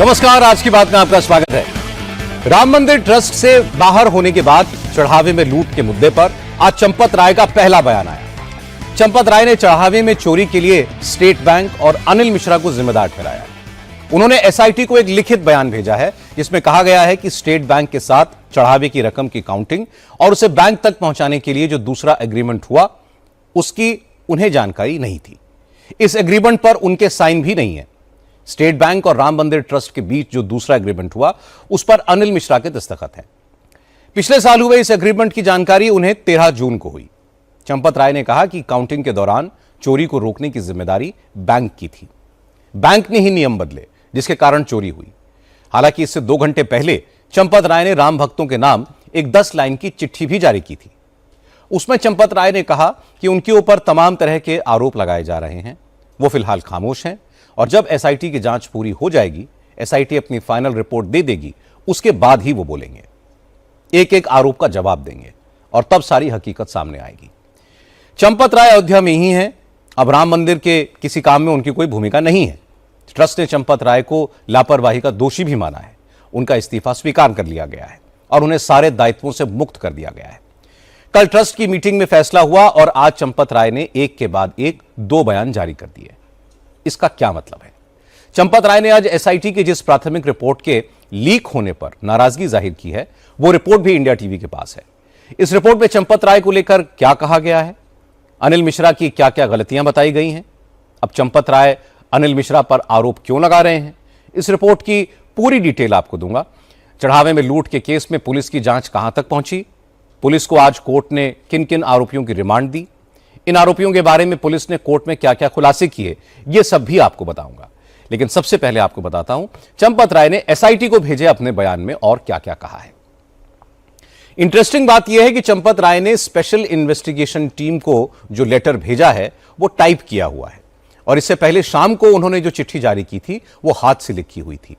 नमस्कार, आज की बात में आपका स्वागत है। राम मंदिर ट्रस्ट से बाहर होने के बाद चढ़ावे में लूट के मुद्दे पर आज चंपत राय का पहला बयान आया। चंपत राय ने चढ़ावे में चोरी के लिए स्टेट बैंक और अनिल मिश्रा को जिम्मेदार ठहराया। उन्होंने एसआईटी को एक लिखित बयान भेजा है जिसमें कहा गया है कि स्टेट बैंक के साथ चढ़ावे की रकम की काउंटिंग और उसे बैंक तक पहुंचाने के लिए जो दूसरा एग्रीमेंट हुआ उसकी उन्हें जानकारी नहीं थी। इस एग्रीमेंट पर उनके साइन भी नहीं है। स्टेट बैंक और राम मंदिर ट्रस्ट के बीच जो दूसरा एग्रीमेंट हुआ उस पर अनिल मिश्रा के दस्तखत हैं। पिछले साल हुए इस एग्रीमेंट की जानकारी उन्हें 13 जून को हुई। चंपत राय ने कहा कि काउंटिंग के दौरान चोरी को रोकने की जिम्मेदारी बैंक की थी। बैंक ने ही नियम बदले जिसके कारण चोरी हुई। हालांकि इससे 2 घंटे पहले चंपत राय ने राम भक्तों के नाम एक 10 लाइन की चिट्ठी भी जारी की थी। उसमें चंपत राय ने कहा कि उनके ऊपर तमाम तरह के आरोप लगाए जा रहे हैं। वो फिलहाल खामोश हैं और जब एसआईटी की जांच पूरी हो जाएगी, एसआईटी अपनी फाइनल रिपोर्ट दे देगी, उसके बाद ही वो बोलेंगे, एक एक आरोप का जवाब देंगे और तब सारी हकीकत सामने आएगी। चंपत राय अयोध्या में ही हैं। अब राम मंदिर के किसी काम में उनकी कोई भूमिका नहीं है। ट्रस्ट ने चंपत राय को लापरवाही का दोषी भी माना है। उनका इस्तीफा स्वीकार कर लिया गया है और उन्हें सारे दायित्वों से मुक्त कर दिया गया है। कल ट्रस्ट की मीटिंग में फैसला हुआ और आज चंपत राय ने एक के बाद एक 2 बयान जारी कर दिए। इसका क्या मतलब है? चंपत राय ने आज एसआईटी की जिस प्राथमिक रिपोर्ट के लीक होने पर नाराजगी जाहिर की है, वो रिपोर्ट भी इंडिया टीवी के पास है। इस रिपोर्ट में चंपत राय को लेकर क्या कहा गया है, अनिल मिश्रा की क्या क्या गलतियां बताई गई हैं, अब चंपत राय अनिल मिश्रा पर आरोप क्यों लगा रहे हैं, इस रिपोर्ट की पूरी डिटेल आपको दूंगा। चढ़ावे में लूट के केस में पुलिस की जांच कहां तक पहुंची, पुलिस को आज कोर्ट ने किन किन आरोपियों की रिमांड दी, इन आरोपियों के बारे में पुलिस ने कोर्ट में क्या क्या खुलासे किए, ये सब भी आपको बताऊंगा। लेकिन सबसे पहले आपको बताता हूं चंपत राय ने एसआईटी को भेजे अपने बयान में और क्या क्या कहा है। इंटरेस्टिंग बात यह है कि चंपत राय ने स्पेशल इन्वेस्टिगेशन टीम को जो लेटर भेजा है वो टाइप किया हुआ है और इससे पहले शाम को उन्होंने जो चिट्ठी जारी की थी वो हाथ से लिखी हुई थी।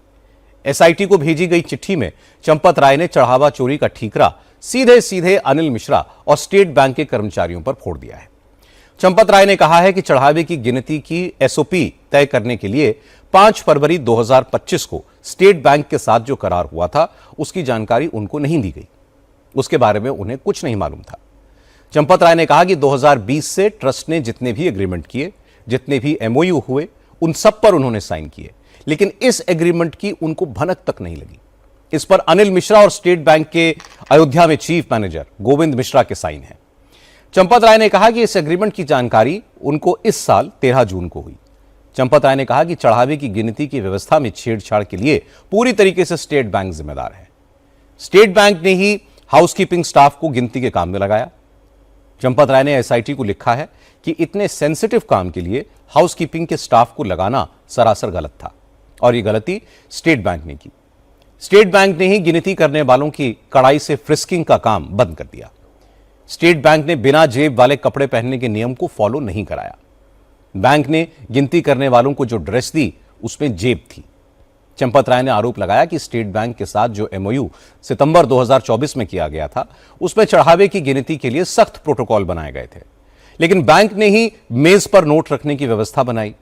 एसआईटी को भेजी गई चिट्ठी में चंपत राय ने चढ़ावा चोरी का ठीकरा सीधे सीधे अनिल मिश्रा और स्टेट बैंक के कर्मचारियों पर फोड़ दिया है। चंपत राय ने कहा है कि चढ़ावे की गिनती की एसओपी तय करने के लिए 5 फरवरी 2025 को स्टेट बैंक के साथ जो करार हुआ था उसकी जानकारी उनको नहीं दी गई। उसके बारे में उन्हें कुछ नहीं मालूम था। चंपत राय ने कहा कि 2020 से ट्रस्ट ने जितने भी एग्रीमेंट किए, जितने भी एमओयू हुए, उन सब पर उन्होंने साइन किए, लेकिन इस एग्रीमेंट की उनको भनक तक नहीं लगी। इस पर अनिल मिश्रा और स्टेट बैंक के अयोध्या में चीफ मैनेजर गोविंद मिश्रा के साइन हैं। चंपत राय ने कहा कि इस एग्रीमेंट की जानकारी उनको इस साल 13 जून को हुई। चंपत राय ने कहा कि चढ़ावे की गिनती की व्यवस्था में छेड़छाड़ के लिए पूरी तरीके से स्टेट बैंक जिम्मेदार है। स्टेट बैंक ने ही हाउसकीपिंग स्टाफ को गिनती के काम में लगाया। चंपत राय ने एसआईटी को लिखा है कि इतने सेंसिटिव काम के लिए हाउसकीपिंग के स्टाफ को लगाना सरासर गलत था और यह गलती स्टेट बैंक ने की। स्टेट बैंक ने ही गिनती करने वालों की कड़ाई से फ्रिस्किंग का काम बंद कर दिया। स्टेट बैंक ने बिना जेब वाले कपड़े पहनने के नियम को फॉलो नहीं कराया। बैंक ने गिनती करने वालों को जो ड्रेस दी उसमें जेब थी। चंपत राय ने आरोप लगाया कि स्टेट बैंक के साथ जो एमओयू सितंबर 2024 में किया गया था उसमें चढ़ावे की गिनती के लिए सख्त प्रोटोकॉल बनाए गए थे, लेकिन बैंक ने ही मेज पर नोट रखने की व्यवस्था बनाई।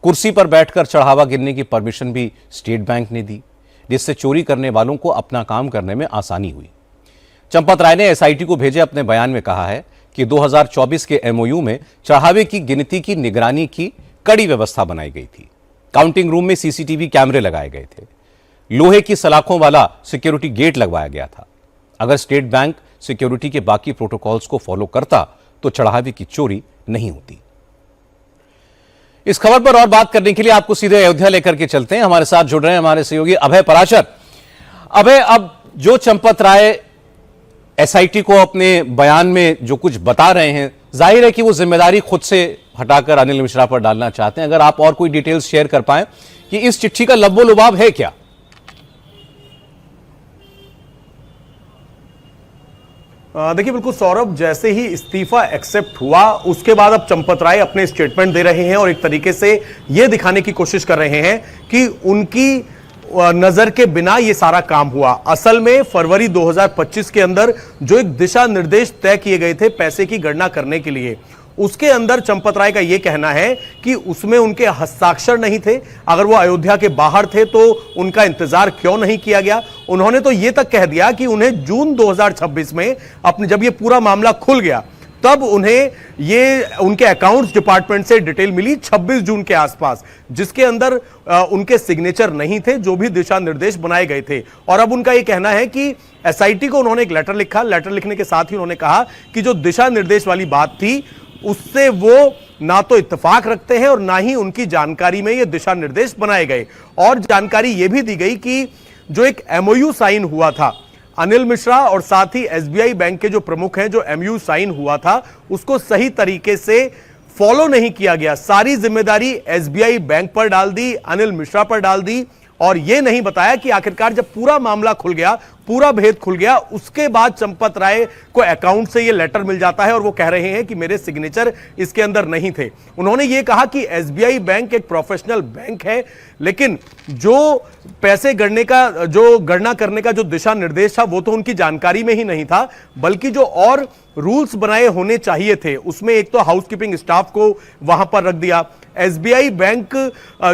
कुर्सी पर बैठकर चढ़ावा गिनने की परमिशन भी स्टेट बैंक ने दी, जिससे चोरी करने वालों को अपना काम करने में आसानी हुई। चंपत राय ने एसआईटी को भेजे अपने बयान में कहा है कि 2024 के एमओयू में चढ़ावे की गिनती की निगरानी की कड़ी व्यवस्था बनाई गई थी। काउंटिंग रूम में सीसीटीवी कैमरे लगाए गए थे। लोहे की सलाखों वाला सिक्योरिटी गेट लगवाया गया था। अगर स्टेट बैंक सिक्योरिटी के बाकी प्रोटोकॉल्स को फॉलो करता तो चढ़ावे की चोरी नहीं होती। इस खबर पर और बात करने के लिए आपको सीधे अयोध्या लेकर के चलते हैं। हमारे साथ जुड़ रहे हैं हमारे सहयोगी अभय पराशर। अभय, अब जो चंपत राय एसआईटी को अपने बयान में जो कुछ बता रहे हैं, जाहिर है कि वो जिम्मेदारी खुद से हटाकर अनिल मिश्रा पर डालना चाहते हैं। अगर आप और कोई डिटेल्स शेयर कर पाएं कि इस चिट्ठी का लब्बो लुबाब है क्या? देखिए, बिल्कुल सौरभ, जैसे ही इस्तीफा एक्सेप्ट हुआ उसके बाद अब चंपत राय अपने स्टेटमेंट दे रहे हैं और एक तरीके से यह दिखाने की कोशिश कर रहे हैं कि उनकी नजर के बिना यह सारा काम हुआ। असल में फरवरी 2025 के अंदर जो एक दिशा निर्देश तय किए गए थे पैसे की गणना करने के लिए, उसके अंदर चंपत राय का यह कहना है कि उसमें उनके हस्ताक्षर नहीं थे। अगर वो अयोध्या के बाहर थे तो उनका इंतजार क्यों नहीं किया गया। उन्होंने तो यह तक कह दिया कि उन्हें जून 2026 में अपने जब यह पूरा मामला खुल गया तब उन्हें ये उनके अकाउंट्स डिपार्टमेंट से डिटेल मिली 26 जून के आसपास, जिसके अंदर उनके सिग्नेचर नहीं थे, जो भी दिशा निर्देश बनाए गए थे। और अब उनका यह कहना है कि एसआईटी को उन्होंने एक लेटर लिखा। लेटर लिखने के साथ ही उन्होंने कहा कि जो दिशा निर्देश वाली बात थी उससे वो ना तो इत्तेफाक रखते हैं और ना ही उनकी जानकारी में ये दिशा निर्देश बनाए गए। और जानकारी यह भी दी गई कि जो एक एमओयू साइन हुआ था अनिल मिश्रा और साथ ही एसबीआई बैंक के जो प्रमुख हैं, जो एमयू साइन हुआ था उसको सही तरीके से फॉलो नहीं किया गया। सारी जिम्मेदारी एसबीआई बैंक पर डाल दी, अनिल मिश्रा पर डाल दी और यह नहीं बताया कि आखिरकार जब पूरा मामला खुल गया, पूरा भेद खुल गया, उसके बाद चंपत राय को अकाउंट से यह लेटर मिल जाता है और वो कह रहे हैं कि मेरे सिग्नेचर इसके अंदर नहीं थे। उन्होंने यह कहा कि एसबीआई बैंक एक प्रोफेशनल बैंक है, लेकिन जो पैसे गणना करने का जो दिशा निर्देश था वो तो उनकी जानकारी में ही नहीं था, बल्कि जो और रूल्स बनाए होने चाहिए थे उसमें एक तो हाउसकीपिंग स्टाफ को वहां पर रख दिया। एसबीआई बैंक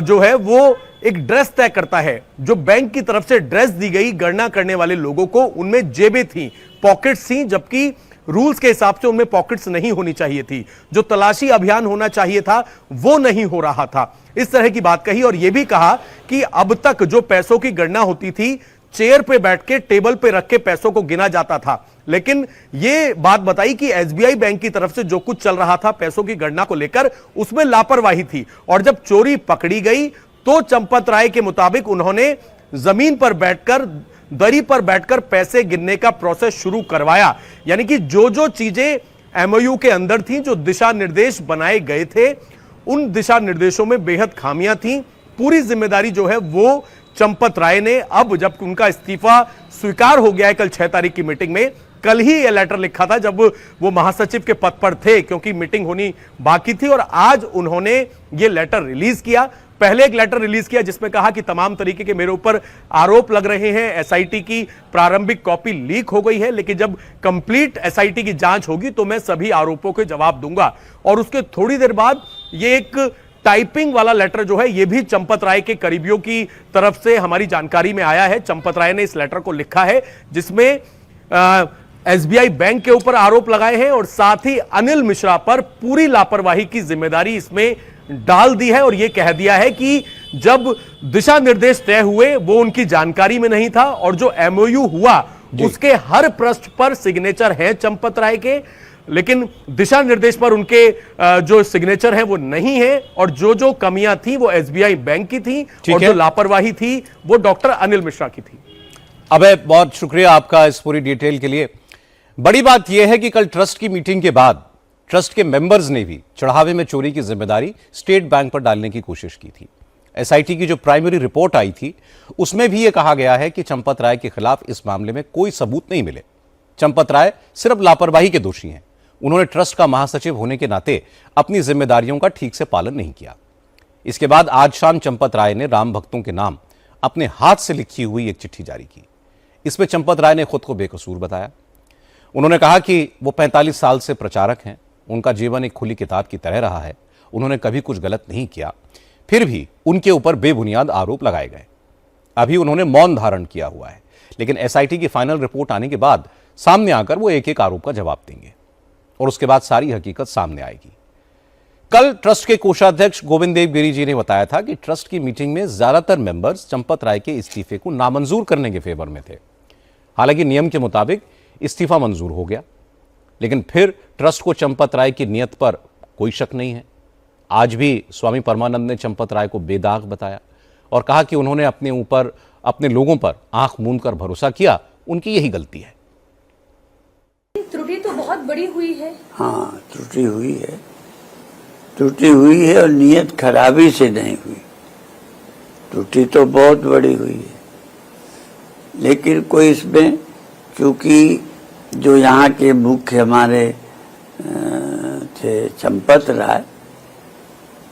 जो है वो एक ड्रेस तय करता है, जो बैंक की तरफ से ड्रेस दी गई गणना करने वाले लोगों को उनमें जेबें थी, पॉकेट्स थी, जबकि रूल्स के हिसाब से उनमें पॉकेट्स नहीं होनी चाहिए थी। जो तलाशी अभियान होना चाहिए था वो नहीं हो रहा था। इस तरह की बात कही और यह भी कहा कि अब तक जो पैसों की गणना होती थी चेयर पे बैठ के टेबल पे रख के पैसों को गिना जाता था, लेकिन यह बात बताई कि एसबीआई बैंक की तरफ से जो कुछ चल रहा था पैसों की गणना को लेकर उसमें लापरवाही थी। और जब चोरी पकड़ी गई तो चंपत राय के मुताबिक उन्होंने जमीन पर बैठकर, दरी पर बैठकर पैसे गिनने का प्रोसेस शुरू करवाया। यानी कि जो जो चीजें एमओयू के अंदर थी, जो दिशा निर्देश बनाए गए थे, उन दिशा निर्देशों में बेहद खामियां थी। पूरी जिम्मेदारी जो है वो चंपत राय ने, अब जब उनका इस्तीफा स्वीकार हो गया है कल 6 तारीख की मीटिंग में, कल ही यह लेटर लिखा था जब वो महासचिव के पद पर थे, क्योंकि मीटिंग होनी बाकी थी, और आज उन्होंने ये लेटर रिलीज किया। पहले एक लेटर रिलीज किया जिसमें कहा कि तमाम तरीके के मेरे ऊपर आरोप लग रहे हैं, एसआईटी की प्रारंभिक कॉपी लीक हो गई है, लेकिन जब कंप्लीट एसआईटी की जांच होगी तो मैं सभी आरोपों के जवाब दूंगा। और उसके थोड़ी देर बाद ये एक टाइपिंग वाला लेटर जो है ये भी चंपत राय के करीबियों की तरफ से हमारी जानकारी में आया है। चंपत राय ने इस लेटर को लिखा है जिसमें एसबीआई बैंक के ऊपर आरोप लगाए हैं और साथ ही अनिल मिश्रा पर पूरी लापरवाही की जिम्मेदारी इसमें डाल दी है और यह कह दिया है कि जब दिशा निर्देश तय हुए वो उनकी जानकारी में नहीं था और जो एमओयू हुआ उसके हर पृष्ठ पर सिग्नेचर है चंपत राय के, लेकिन दिशा निर्देश पर उनके जो सिग्नेचर है वो नहीं है। और जो जो कमियां थी वो एसबीआई बैंक की थी और जो लापरवाही थी वो डॉक्टर अनिल मिश्रा की थी। अबे बहुत शुक्रिया आपका इस पूरी डिटेल के लिए। बड़ी बात यह है कि कल ट्रस्ट की मीटिंग के बाद ट्रस्ट के मेंबर्स ने भी चढ़ावे में चोरी की जिम्मेदारी स्टेट बैंक पर डालने की कोशिश की थी। एसआईटी की जो प्राइमरी रिपोर्ट आई थी उसमें भी यह कहा गया है कि चंपत राय के खिलाफ इस मामले में कोई सबूत नहीं मिले। चंपत राय सिर्फ लापरवाही के दोषी हैं। उन्होंने ट्रस्ट का महासचिव होने के नाते अपनी जिम्मेदारियों का ठीक से पालन नहीं किया। इसके बाद आज शाम चंपत राय ने राम भक्तों के नाम अपने हाथ से लिखी हुई एक चिट्ठी जारी की। इसमें चंपत राय ने खुद को बेकसूर बताया। उन्होंने कहा कि वो 45 साल से प्रचारक हैं, उनका जीवन एक खुली किताब की तरह रहा है, उन्होंने कभी कुछ गलत नहीं किया, फिर भी उनके ऊपर बेबुनियाद आरोप लगाए गए। अभी उन्होंने मौन धारण किया हुआ है, लेकिन एसआईटी की फाइनल रिपोर्ट आने के बाद सामने आकर वो एक एक आरोप का जवाब देंगे और उसके बाद सारी हकीकत सामने आएगी। कल ट्रस्ट के कोषाध्यक्ष गोविंद देव गिरी जी ने बताया था कि ट्रस्ट की मीटिंग में ज्यादातर मेंबर्स चंपत राय के इस्तीफे को नामंजूर करने के फेवर में थे। हालांकि नियम के मुताबिक इस्तीफा मंजूर हो गया, लेकिन फिर ट्रस्ट को चंपत राय की नीयत पर कोई शक नहीं है। आज भी स्वामी परमानंद ने चंपत राय को बेदाग बताया और कहा कि उन्होंने अपने ऊपर, अपने लोगों पर आंख मूंद कर भरोसा किया, उनकी यही गलती है। त्रुटि तो बहुत बड़ी हुई है। हाँ, त्रुटि हुई है और नीयत खराबी से नहीं हुई। त्रुटि तो बहुत बड़ी हुई है, लेकिन कोई इसमें, क्योंकि जो यहाँ के मुख्य हमारे थे चंपत राय,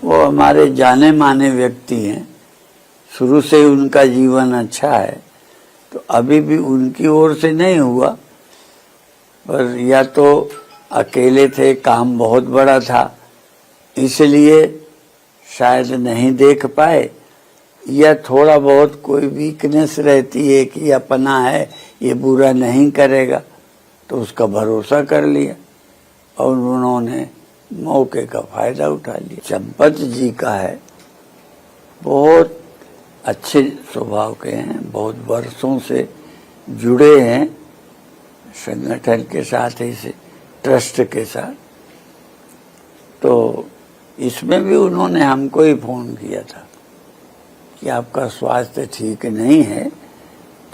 वो हमारे जाने माने व्यक्ति हैं, शुरू से ही उनका जीवन अच्छा है, तो अभी भी उनकी ओर से नहीं हुआ, पर या तो अकेले थे, काम बहुत बड़ा था, इसलिए शायद नहीं देख पाए, या थोड़ा बहुत कोई वीकनेस रहती है कि अपना है, ये बुरा नहीं करेगा, तो उसका भरोसा कर लिया और उन्होंने मौके का फायदा उठा लिया। चंपत जी का है, बहुत अच्छे स्वभाव के हैं, बहुत वर्षों से जुड़े हैं संगठन के साथ, इस ट्रस्ट के साथ। तो इसमें भी उन्होंने हमको ही फोन किया था कि आपका स्वास्थ्य ठीक नहीं है,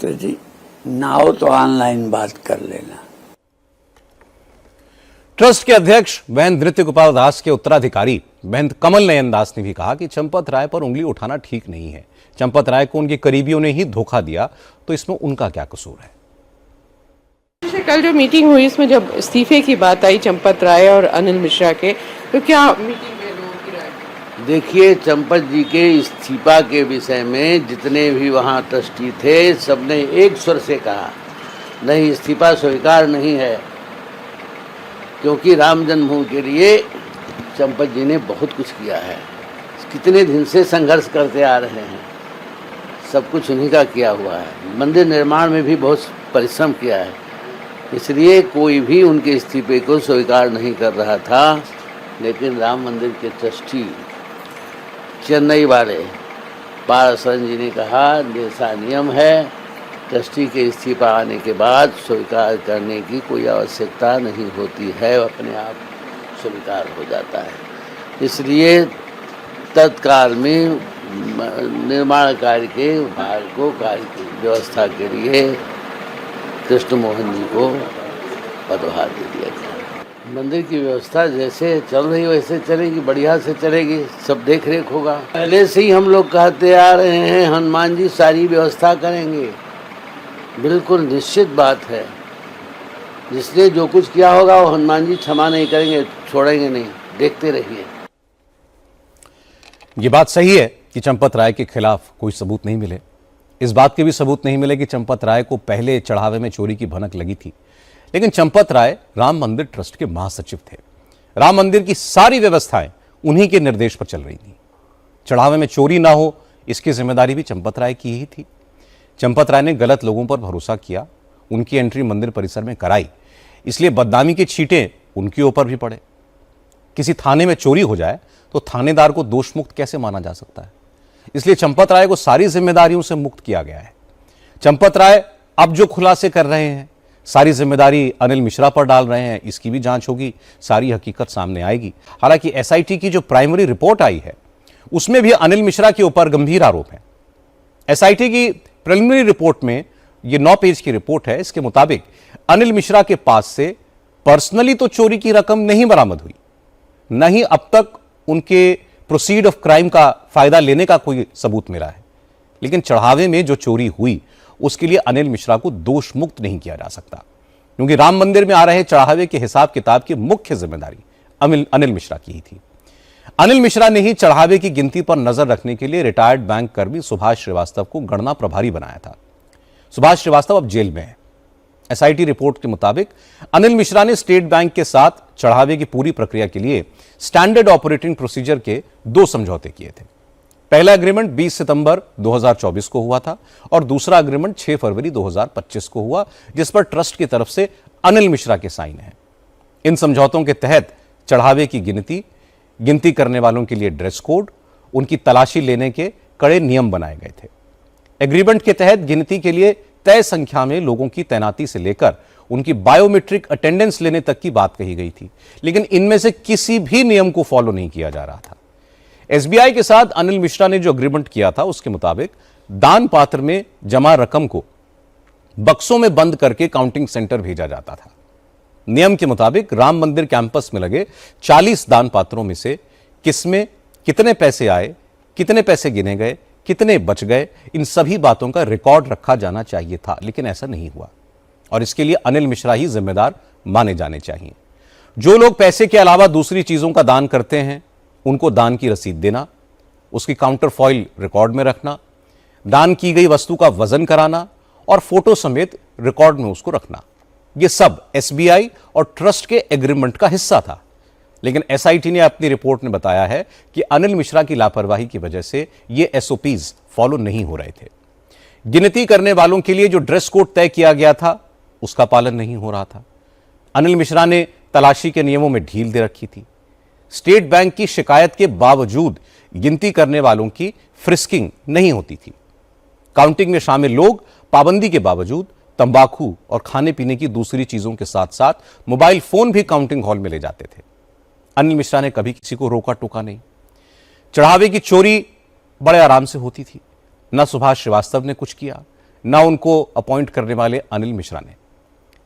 तो जी ना हो तो ऑनलाइन बात कर लेना। ट्रस्ट के अध्यक्ष महंत नृत्य गोपाल दास के उत्तराधिकारी महंत कमल नयन दास ने भी कहा कि चंपत राय पर उंगली उठाना ठीक नहीं है। चंपत राय को उनके करीबियों ने ही धोखा दिया, तो इसमें उनका क्या कसूर है? कल जो मीटिंग हुई इसमें जब इस्तीफे की बात आई चंपत राय और अनिल मिश्रा के, तो क्या मीटिंग में लोगों की राय? देखिए, चंपत जी के इस्तीफा के विषय में जितने भी वहाँ ट्रस्टी थे, सबने एक स्वर से कहा नहीं, इस्तीफा स्वीकार नहीं है, क्योंकि राम जन्मभूमि के लिए चंपत जी ने बहुत कुछ किया है। कितने दिन से संघर्ष करते आ रहे हैं, सब कुछ उन्हीं का किया हुआ है। मंदिर निर्माण में भी बहुत परिश्रम किया है, इसलिए कोई भी उनके इस्तीफे को स्वीकार नहीं कर रहा था। लेकिन राम मंदिर के ट्रस्टी चेन्नई वाले पारासरन जी ने कहा जैसा नियम है, ट्रस्टी के इस्तीफा आने के बाद स्वीकार करने की कोई आवश्यकता नहीं होती है, अपने आप स्वीकार हो जाता है। इसलिए तत्काल में निर्माण कार्य के भाग को कार्य की व्यवस्था के लिए कृष्ण मोहन जी को पदभार दे दिया गया। मंदिर की व्यवस्था जैसे चल रही वैसे चलेगी, बढ़िया से चलेगी, सब देख रेख होगा। पहले से ही हम लोग कहते आ रहे हैं हनुमान जी सारी व्यवस्था करेंगे, बिल्कुल निश्चित बात है। जिसने जो कुछ किया होगा वो हनुमान जी क्षमा नहीं करेंगे, छोड़ेंगे नहीं, देखते रहिए। ये बात सही है कि चंपत राय के खिलाफ कोई सबूत नहीं मिले। इस बात के भी सबूत नहीं मिले कि चंपत राय को पहले चढ़ावे में चोरी की भनक लगी थी। लेकिन चंपत राय राम मंदिर ट्रस्ट के महासचिव थे। राम मंदिर की सारी व्यवस्थाएं उन्हीं के निर्देश पर चल रही थी। चढ़ावे में चोरी ना हो, इसकी जिम्मेदारी भी चंपत राय की ही थी। चंपत राय ने गलत लोगों पर भरोसा किया, उनकी एंट्री मंदिर परिसर में कराई, इसलिए बदनामी की छींटें उनके ऊपर भी पड़े। किसी थाने में चोरी हो जाए तो थानेदार को दोष मुक्त कैसे माना जा सकता है? इसलिए चंपत राय को सारी जिम्मेदारियों से मुक्त किया गया है। चंपत राय अब जो खुलासे कर रहे हैं, सारी जिम्मेदारी अनिल मिश्रा पर डाल रहे हैं, इसकी भी जांच होगी, सारी हकीकत सामने आएगी। हालांकि एसआईटी की जो प्राइमरी रिपोर्ट आई है उसमें भी अनिल मिश्रा के ऊपर गंभीर आरोप है। एसआईटी की प्रिलिमिनरी रिपोर्ट में, ये 9 पेज की रिपोर्ट है, इसके मुताबिक अनिल मिश्रा के पास से पर्सनली तो चोरी की रकम नहीं बरामद हुई, न ही अब तक उनके प्रोसीड ऑफ क्राइम का फायदा लेने का कोई सबूत मिला है। लेकिन चढ़ावे में जो चोरी हुई उसके लिए अनिल मिश्रा को दोष मुक्त नहीं किया जा सकता, क्योंकि राम मंदिर में आ रहे चढ़ावे के हिसाब किताब की मुख्य जिम्मेदारी अनिल मिश्रा की ही थी। अनिल मिश्रा ने ही चढ़ावे की गिनती पर नजर रखने के लिए रिटायर्ड बैंक कर्मी सुभाष श्रीवास्तव को गणना प्रभारी बनाया था। सुभाष श्रीवास्तव अब जेल में है। एसआईटी रिपोर्ट के मुताबिक अनिल मिश्रा ने स्टेट बैंक के साथ चढ़ावे की पूरी प्रक्रिया के लिए स्टैंडर्ड ऑपरेटिंग प्रोसीजर के 2 समझौते किए थे। पहला एग्रीमेंट 20 सितंबर 2024 को हुआ था और दूसरा एग्रीमेंट 6 फरवरी 2025 को हुआ, जिस पर ट्रस्ट की तरफ से अनिल मिश्रा के साइन हैं। इन समझौतों के तहत चढ़ावे की गिनती करने वालों के लिए ड्रेस कोड, उनकी तलाशी लेने के कड़े नियम बनाए गए थे। एग्रीमेंट के तहत गिनती के लिए तय संख्या में लोगों की तैनाती से लेकर उनकी बायोमेट्रिक अटेंडेंस लेने तक की बात कही गई थी, लेकिन इनमें से किसी भी नियम को फॉलो नहीं किया जा रहा था। एसबीआई के साथ अनिल मिश्रा ने जो एग्रीमेंट किया था उसके मुताबिक दान पात्र में जमा रकम को बक्सों में बंद करके काउंटिंग सेंटर भेजा जाता था। नियम के मुताबिक राम मंदिर कैंपस में लगे 40 दान पात्रों में से किसमें कितने पैसे आए, कितने पैसे गिने गए, कितने बच गए, इन सभी बातों का रिकॉर्ड रखा जाना चाहिए था, लेकिन ऐसा नहीं हुआ और इसके लिए अनिल मिश्रा ही जिम्मेदार माने जाने चाहिए। जो लोग पैसे के अलावा दूसरी चीजों का दान करते हैं उनको दान की रसीद देना, उसकी काउंटर फॉइल रिकॉर्ड में रखना, दान की गई वस्तु का वजन कराना और फोटो समेत रिकॉर्ड में उसको रखना। ये सब एसबीआई और ट्रस्ट के एग्रीमेंट का हिस्सा था। लेकिन एसआईटी ने अपनी रिपोर्ट में बताया है कि अनिल मिश्रा की लापरवाही की वजह से ये एसओपीज फॉलो नहीं हो रहे थे। गिनती करने वालों के लिए जो ड्रेस कोड तय किया गया था उसका पालन नहीं हो रहा था। अनिल मिश्रा ने तलाशी के नियमों में ढील दे रखी थी। स्टेट बैंक की शिकायत के बावजूद गिनती करने वालों की फ्रिस्किंग नहीं होती थी। काउंटिंग में शामिल लोग पाबंदी के बावजूद तंबाकू और खाने पीने की दूसरी चीजों के साथ साथ मोबाइल फोन भी काउंटिंग हॉल में ले जाते थे। अनिल मिश्रा ने कभी किसी को रोका टोका नहीं। चढ़ावे की चोरी बड़े आराम से होती थी। न सुभाष श्रीवास्तव ने कुछ किया, न उनको अपॉइंट करने वाले अनिल मिश्रा ने।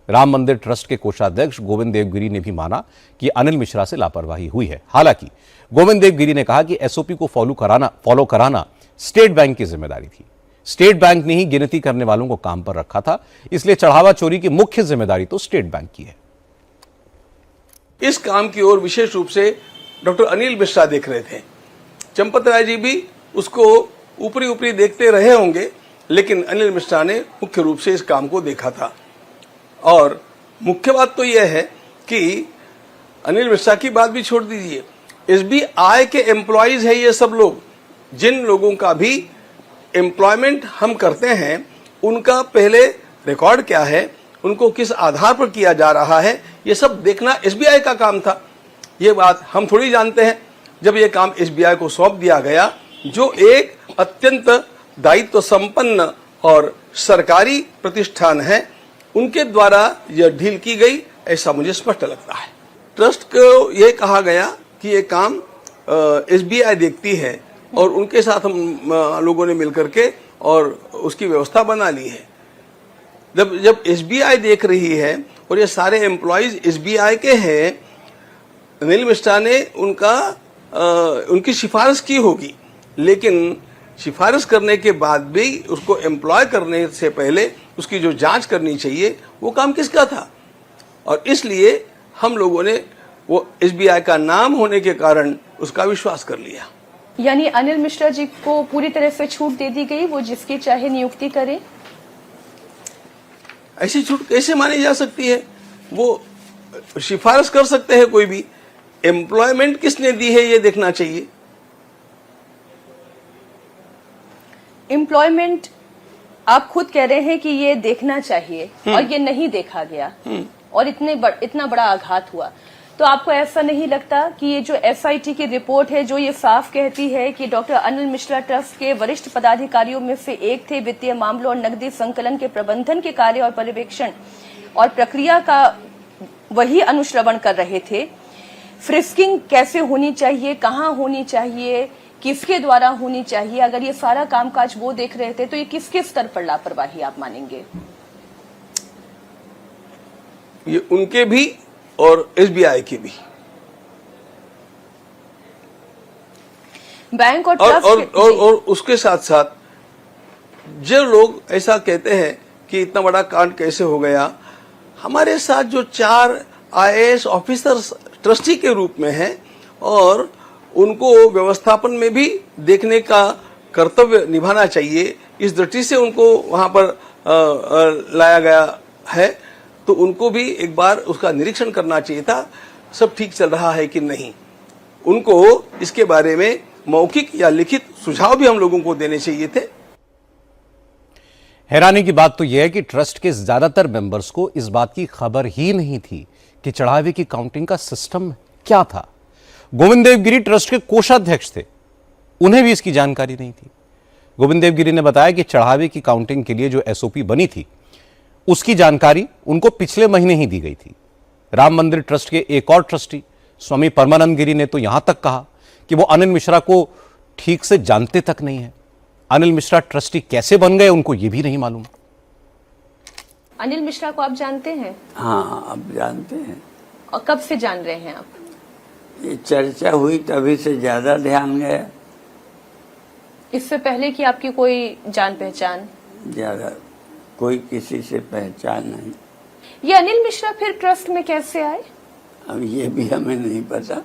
राम मंदिर ट्रस्ट के कोषाध्यक्ष गोविंद देवगिरी ने भी माना कि अनिल मिश्रा से लापरवाही हुई है। हालांकि गोविंद देवगिरी ने कहा कि एसओपी को फॉलो कराना स्टेट बैंक की जिम्मेदारी थी। स्टेट बैंक ने ही गिनती करने वालों को काम पर रखा था, इसलिए चढ़ावा चोरी की मुख्य जिम्मेदारी तो स्टेट बैंक की है। इस काम की ओर विशेष रूप से डॉक्टर अनिल मिश्रा देख रहे थे। चंपत राय जी भी उसको ऊपरी ऊपरी देखते रहे होंगे, लेकिन अनिल मिश्रा ने मुख्य रूप से इस काम को देखा था। और मुख्य बात तो यह है कि अनिल मिश्रा की बात भी छोड़ दीजिए, एसबीआई के एम्प्लॉयज है ये सब लोग। जिन लोगों का भी एम्प्लॉयमेंट हम करते हैं उनका पहले रिकॉर्ड क्या है, उनको किस आधार पर किया जा रहा है, ये सब देखना एसबीआई का काम था। ये बात हम थोड़ी जानते हैं। जब ये काम एसबीआई को सौंप दिया गया, जो एक अत्यंत दायित्व संपन्न और सरकारी प्रतिष्ठान है, उनके द्वारा यह ढील की गई, ऐसा मुझे स्पष्ट लगता है। ट्रस्ट को यह कहा गया कि ये काम एसबीआई देखती है और उनके साथ हम लोगों ने मिलकर के और उसकी व्यवस्था बना ली है। जब एसबीआई देख रही है और ये सारे एम्प्लॉयज एसबीआई के हैं, अनिल मिश्रा ने उनकी सिफारिश की होगी, लेकिन सिफारिश करने के बाद भी उसको एम्प्लॉय करने से पहले उसकी जो जांच करनी चाहिए वो काम किसका था। और इसलिए हम लोगों ने वो एसबीआई का नाम होने के कारण उसका विश्वास कर लिया। यानी अनिल मिश्रा जी को पूरी तरह से छूट दे दी गई, वो जिसकी चाहे नियुक्ति करें। ऐसी छूट कैसे मानी जा सकती है? वो सिफारिश कर सकते हैं कोई भी, एम्प्लॉयमेंट किसने दी है ये देखना चाहिए। एम्प्लॉयमेंट आप खुद कह रहे हैं कि ये देखना चाहिए और ये नहीं देखा गया और इतना बड़ा आघात हुआ, तो आपको ऐसा नहीं लगता कि ये जो एसआईटी की रिपोर्ट है जो ये साफ कहती है कि डॉक्टर अनिल मिश्रा ट्रस्ट के वरिष्ठ पदाधिकारियों में से एक थे, वित्तीय मामलों और नकदी संकलन के प्रबंधन के कार्य और पर्यवेक्षण और प्रक्रिया का वही अनुश्रवण कर रहे थे, फ्रिस्किंग कैसे होनी चाहिए, कहाँ होनी चाहिए, किसके द्वारा होनी चाहिए, अगर ये सारा कामकाज वो देख रहे थे तो ये किसके स्तर पर लापरवाही आप मानेंगे? ये उनके भी और एसबीआई की भी। बैंक और ट्रस्ट और उसके साथ साथ जो लोग ऐसा कहते हैं कि इतना बड़ा कांड कैसे हो गया, हमारे साथ जो 4 आईएएस ऑफिसर्स ट्रस्टी के रूप में हैं और उनको व्यवस्थापन में भी देखने का कर्तव्य निभाना चाहिए, इस दृष्टि से उनको वहां पर लाया गया है, तो उनको भी एक बार उसका निरीक्षण करना चाहिए था, सब ठीक चल रहा है कि नहीं। उनको इसके बारे में मौखिक या लिखित सुझाव भी हम लोगों को देने चाहिए थे। हैरानी की बात तो यह है कि ट्रस्ट के ज्यादातर मेंबर्स को इस बात की खबर ही नहीं थी कि चढ़ावे की काउंटिंग का सिस्टम क्या था। गोविंद देवगिरी ट्रस्ट के कोषाध्यक्ष थे, उन्हें भी इसकी जानकारी नहीं थी। गोविंद देवगिरी ने बताया कि चढ़ावे की काउंटिंग के लिए जो एसओपी बनी थी उसकी जानकारी उनको पिछले महीने ही दी गई थी। राम मंदिर ट्रस्ट के एक और ट्रस्टी स्वामी परमानंद गिरी ने तो यहां तक कहा कि वो अनिल मिश्रा को ठीक से जानते तक नहीं है। अनिल मिश्रा ट्रस्टी कैसे बन गए उनको ये भी नहीं मालूम। अनिल मिश्रा को आप जानते हैं? हाँ, अब जानते हैं। और कब से जान रहे हैं आप? ये चर्चा हुई तभी से ज्यादा ध्यान गया। इससे पहले कि आपकी कोई जान पहचान? ज्यादा कोई किसी से पहचान नहीं। ये अनिल मिश्रा फिर ट्रस्ट में कैसे आए? अब ये भी हमें नहीं पता,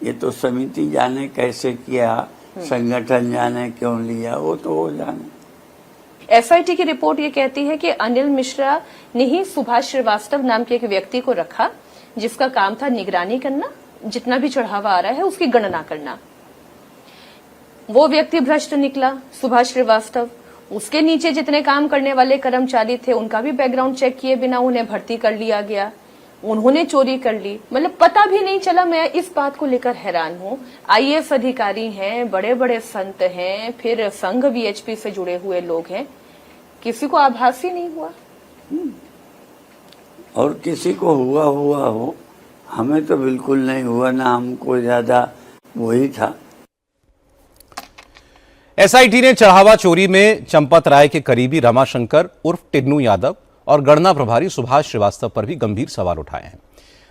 ये तो समिति जाने कैसे किया, संगठन जाने क्यों लिया, वो तो वो जाने। एसआईटी की रिपोर्ट ये कहती है कि अनिल मिश्रा ने ही सुभाष श्रीवास्तव नाम के एक व्यक्ति को रखा, जिसका काम था निगरानी करना, जितना भी चढ़ावा आ रहा है उसकी गणना करना। वो व्यक्ति भ्रष्ट निकला, सुभाष श्रीवास्तव। उसके नीचे जितने काम करने वाले कर्मचारी थे उनका भी बैकग्राउंड चेक किए बिना उन्हें भर्ती कर लिया गया। उन्होंने चोरी कर ली, मतलब पता भी नहीं चला। मैं इस बात को लेकर हैरान हूँ। आईएएस अधिकारी हैं, बड़े बड़े संत हैं, फिर संघ वीएचपी से जुड़े हुए लोग हैं, किसी को आभास ही नहीं हुआ। और किसी को हुआ हो, हमें तो बिल्कुल नहीं हुआ ना, हमको ज्यादा वही था। एसआईटी ने चढ़ावा चोरी में चंपत राय के करीबी रमाशंकर उर्फ टिन्नू यादव और गणना प्रभारी सुभाष श्रीवास्तव पर भी गंभीर सवाल उठाए हैं।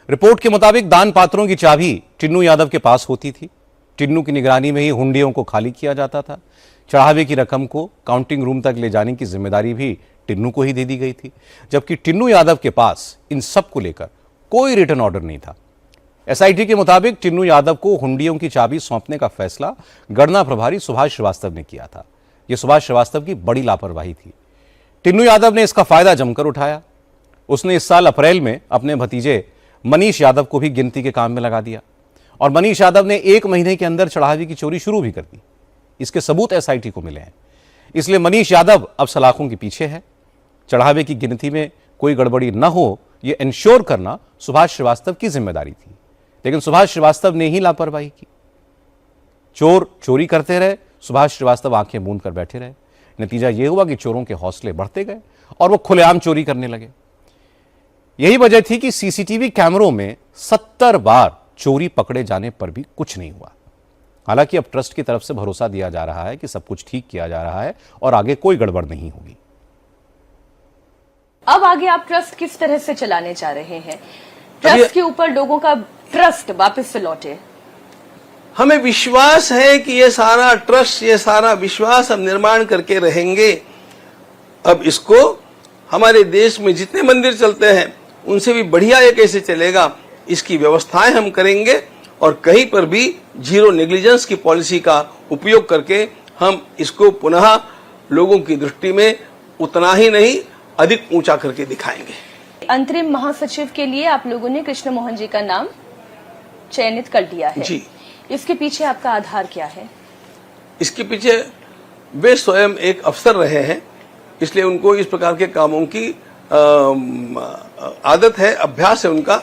रिपोर्ट के मुताबिक दान पात्रों की चाबी टिन्नू यादव के पास होती थी। टिन्नू की निगरानी में ही हुंडियों को खाली किया जाता था। चढ़ावे की रकम को काउंटिंग रूम तक ले जाने की जिम्मेदारी भी टिन्नू को ही दे दी गई थी, जबकि टिन्नू यादव के पास इन सब को लेकर कोई रिटर्न ऑर्डर नहीं था। एसआईटी के मुताबिक टिन्नू यादव को हुंडियों की चाबी सौंपने का फैसला गणना प्रभारी सुभाष श्रीवास्तव ने किया था। यह सुभाष श्रीवास्तव की बड़ी लापरवाही थी। टिन्नू यादव ने इसका फायदा जमकर उठाया। उसने इस साल अप्रैल में अपने भतीजे मनीष यादव को भी गिनती के काम में लगा दिया और मनीष यादव ने 1 महीने के अंदर चढ़ावे की चोरी शुरू भी कर दी। इसके सबूत एसआईटी को मिले हैं। इसलिए मनीष यादव अब सलाखों के पीछे है। चढ़ावे की गिनती में कोई गड़बड़ी न हो, यह इंश्योर करना सुभाष श्रीवास्तव की जिम्मेदारी थी, लेकिन सुभाष श्रीवास्तव ने ही लापरवाही की। चोर चोरी करते रहे, सुभाष श्रीवास्तव आंखें मूंद कर बैठे रहे। नतीजा यह हुआ कि चोरों के हौसले बढ़ते गए और वो खुलेआम चोरी करने लगे। यही वजह थी कि सीसीटीवी कैमरों में 70 बार चोरी पकड़े जाने पर भी कुछ नहीं हुआ। हालांकि अब ट्रस्ट की तरफ से भरोसा दिया जा रहा है कि सब कुछ ठीक किया जा रहा है और आगे कोई गड़बड़ नहीं होगी। अब आगे आप ट्रस्ट किस तरह से चलाने जा रहे हैं? ट्रस्ट के ऊपर लोगों का ट्रस्ट वापस से लौटे। हमें विश्वास है कि ये सारा ट्रस्ट, ये सारा विश्वास हम निर्माण करके रहेंगे। अब इसको हमारे देश में जितने मंदिर चलते हैं उनसे भी बढ़िया ये कैसे चलेगा, इसकी व्यवस्थाएं हम करेंगे और कहीं पर भी जीरो नेग्लिजेंस की पॉलिसी का उपयोग करके हम इसको पुनः लोगों की दृष्टि में उतना ही नहीं अधिक ऊंचा करके दिखाएंगे। अंतरिम महासचिव के लिए आप लोगों ने कृष्ण मोहन जी का नाम चयनित कर लिया है जी। इसके पीछे आपका आधार क्या है? इसके पीछे वे स्वयं एक अफसर रहे हैं, इसलिए उनको इस प्रकार के कामों की आदत है, अभ्यास है उनका।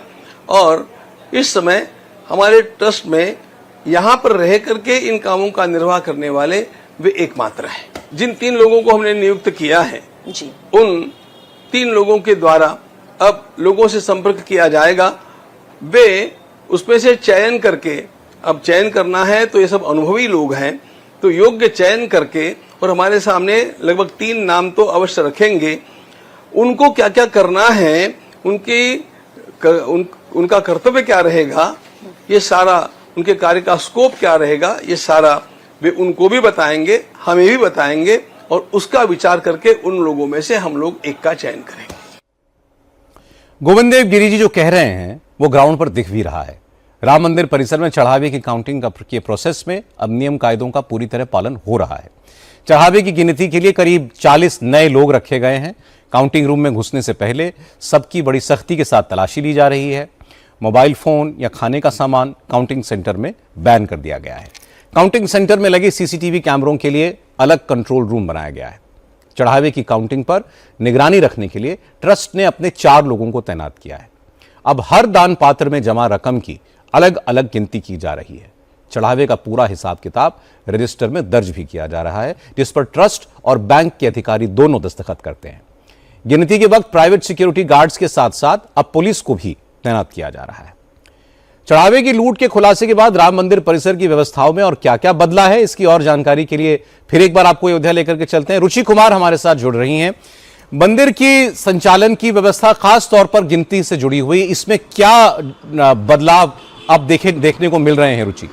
और इस समय हमारे ट्रस्ट में यहाँ पर रह करके इन कामों का निर्वाह करने वाले वे एकमात्र हैं। जिन 3 लोगों को हमने नियुक्त किया है जी, उन 3 लोगों के द्वारा अब लोगों से संपर्क किया जाएगा। वे उसमें से चयन करके, अब चयन करना है तो ये सब अनुभवी लोग हैं, तो योग्य चयन करके, और हमारे सामने लगभग 3 नाम तो अवश्य रखेंगे। उनको क्या क्या करना है, उनका कर्तव्य क्या रहेगा, ये सारा उनके कार्य का स्कोप क्या रहेगा, ये सारा वे उनको भी बताएंगे, हमें भी बताएंगे और उसका विचार करके उन लोगों में से हम लोग एक का चयन करेंगे। गोविंद देव गिरी जी जो कह रहे हैं वो ग्राउंड पर दिख भी रहा है। राम मंदिर परिसर में चढ़ावे की काउंटिंग के प्रोसेस में अब नियम कायदों का पूरी तरह पालन हो रहा है। चढ़ावे की गिनती के लिए करीब 40 नए लोग रखे गए हैं। काउंटिंग रूम में घुसने से पहले सबकी बड़ी सख्ती के साथ तलाशी ली जा रही है। मोबाइल फोन या खाने का सामान काउंटिंग सेंटर में बैन कर दिया गया है। काउंटिंग सेंटर में लगे सीसीटीवी कैमरों के लिए अलग कंट्रोल रूम बनाया गया है। चढ़ावे की काउंटिंग पर निगरानी रखने के लिए ट्रस्ट ने अपने 4 लोगों को तैनात किया है। अब हर दान पात्र में जमा रकम की अलग अलग गिनती की जा रही है। चढ़ावे का पूरा हिसाब किताब रजिस्टर में दर्ज भी किया जा रहा है, जिस पर ट्रस्ट और बैंक के अधिकारी दोनों दस्तखत करते हैं। गिनती के वक्त प्राइवेट सिक्योरिटी गार्ड्स के साथ साथ अब पुलिस को भी तैनात किया जा रहा है। चढ़ावे की लूट के खुलासे के बाद राम मंदिर परिसर की व्यवस्थाओं में और क्या क्या बदला है, इसकी और जानकारी के लिए फिर एक बार आपको अयोध्या लेकर के चलते हैं। रुचि कुमार हमारे साथ जुड़ रही हैं। मंदिर की संचालन की व्यवस्था खास तौर पर गिनती से जुड़ी हुई, इसमें क्या बदलाव अब देखने को मिल रहे हैं रुचि?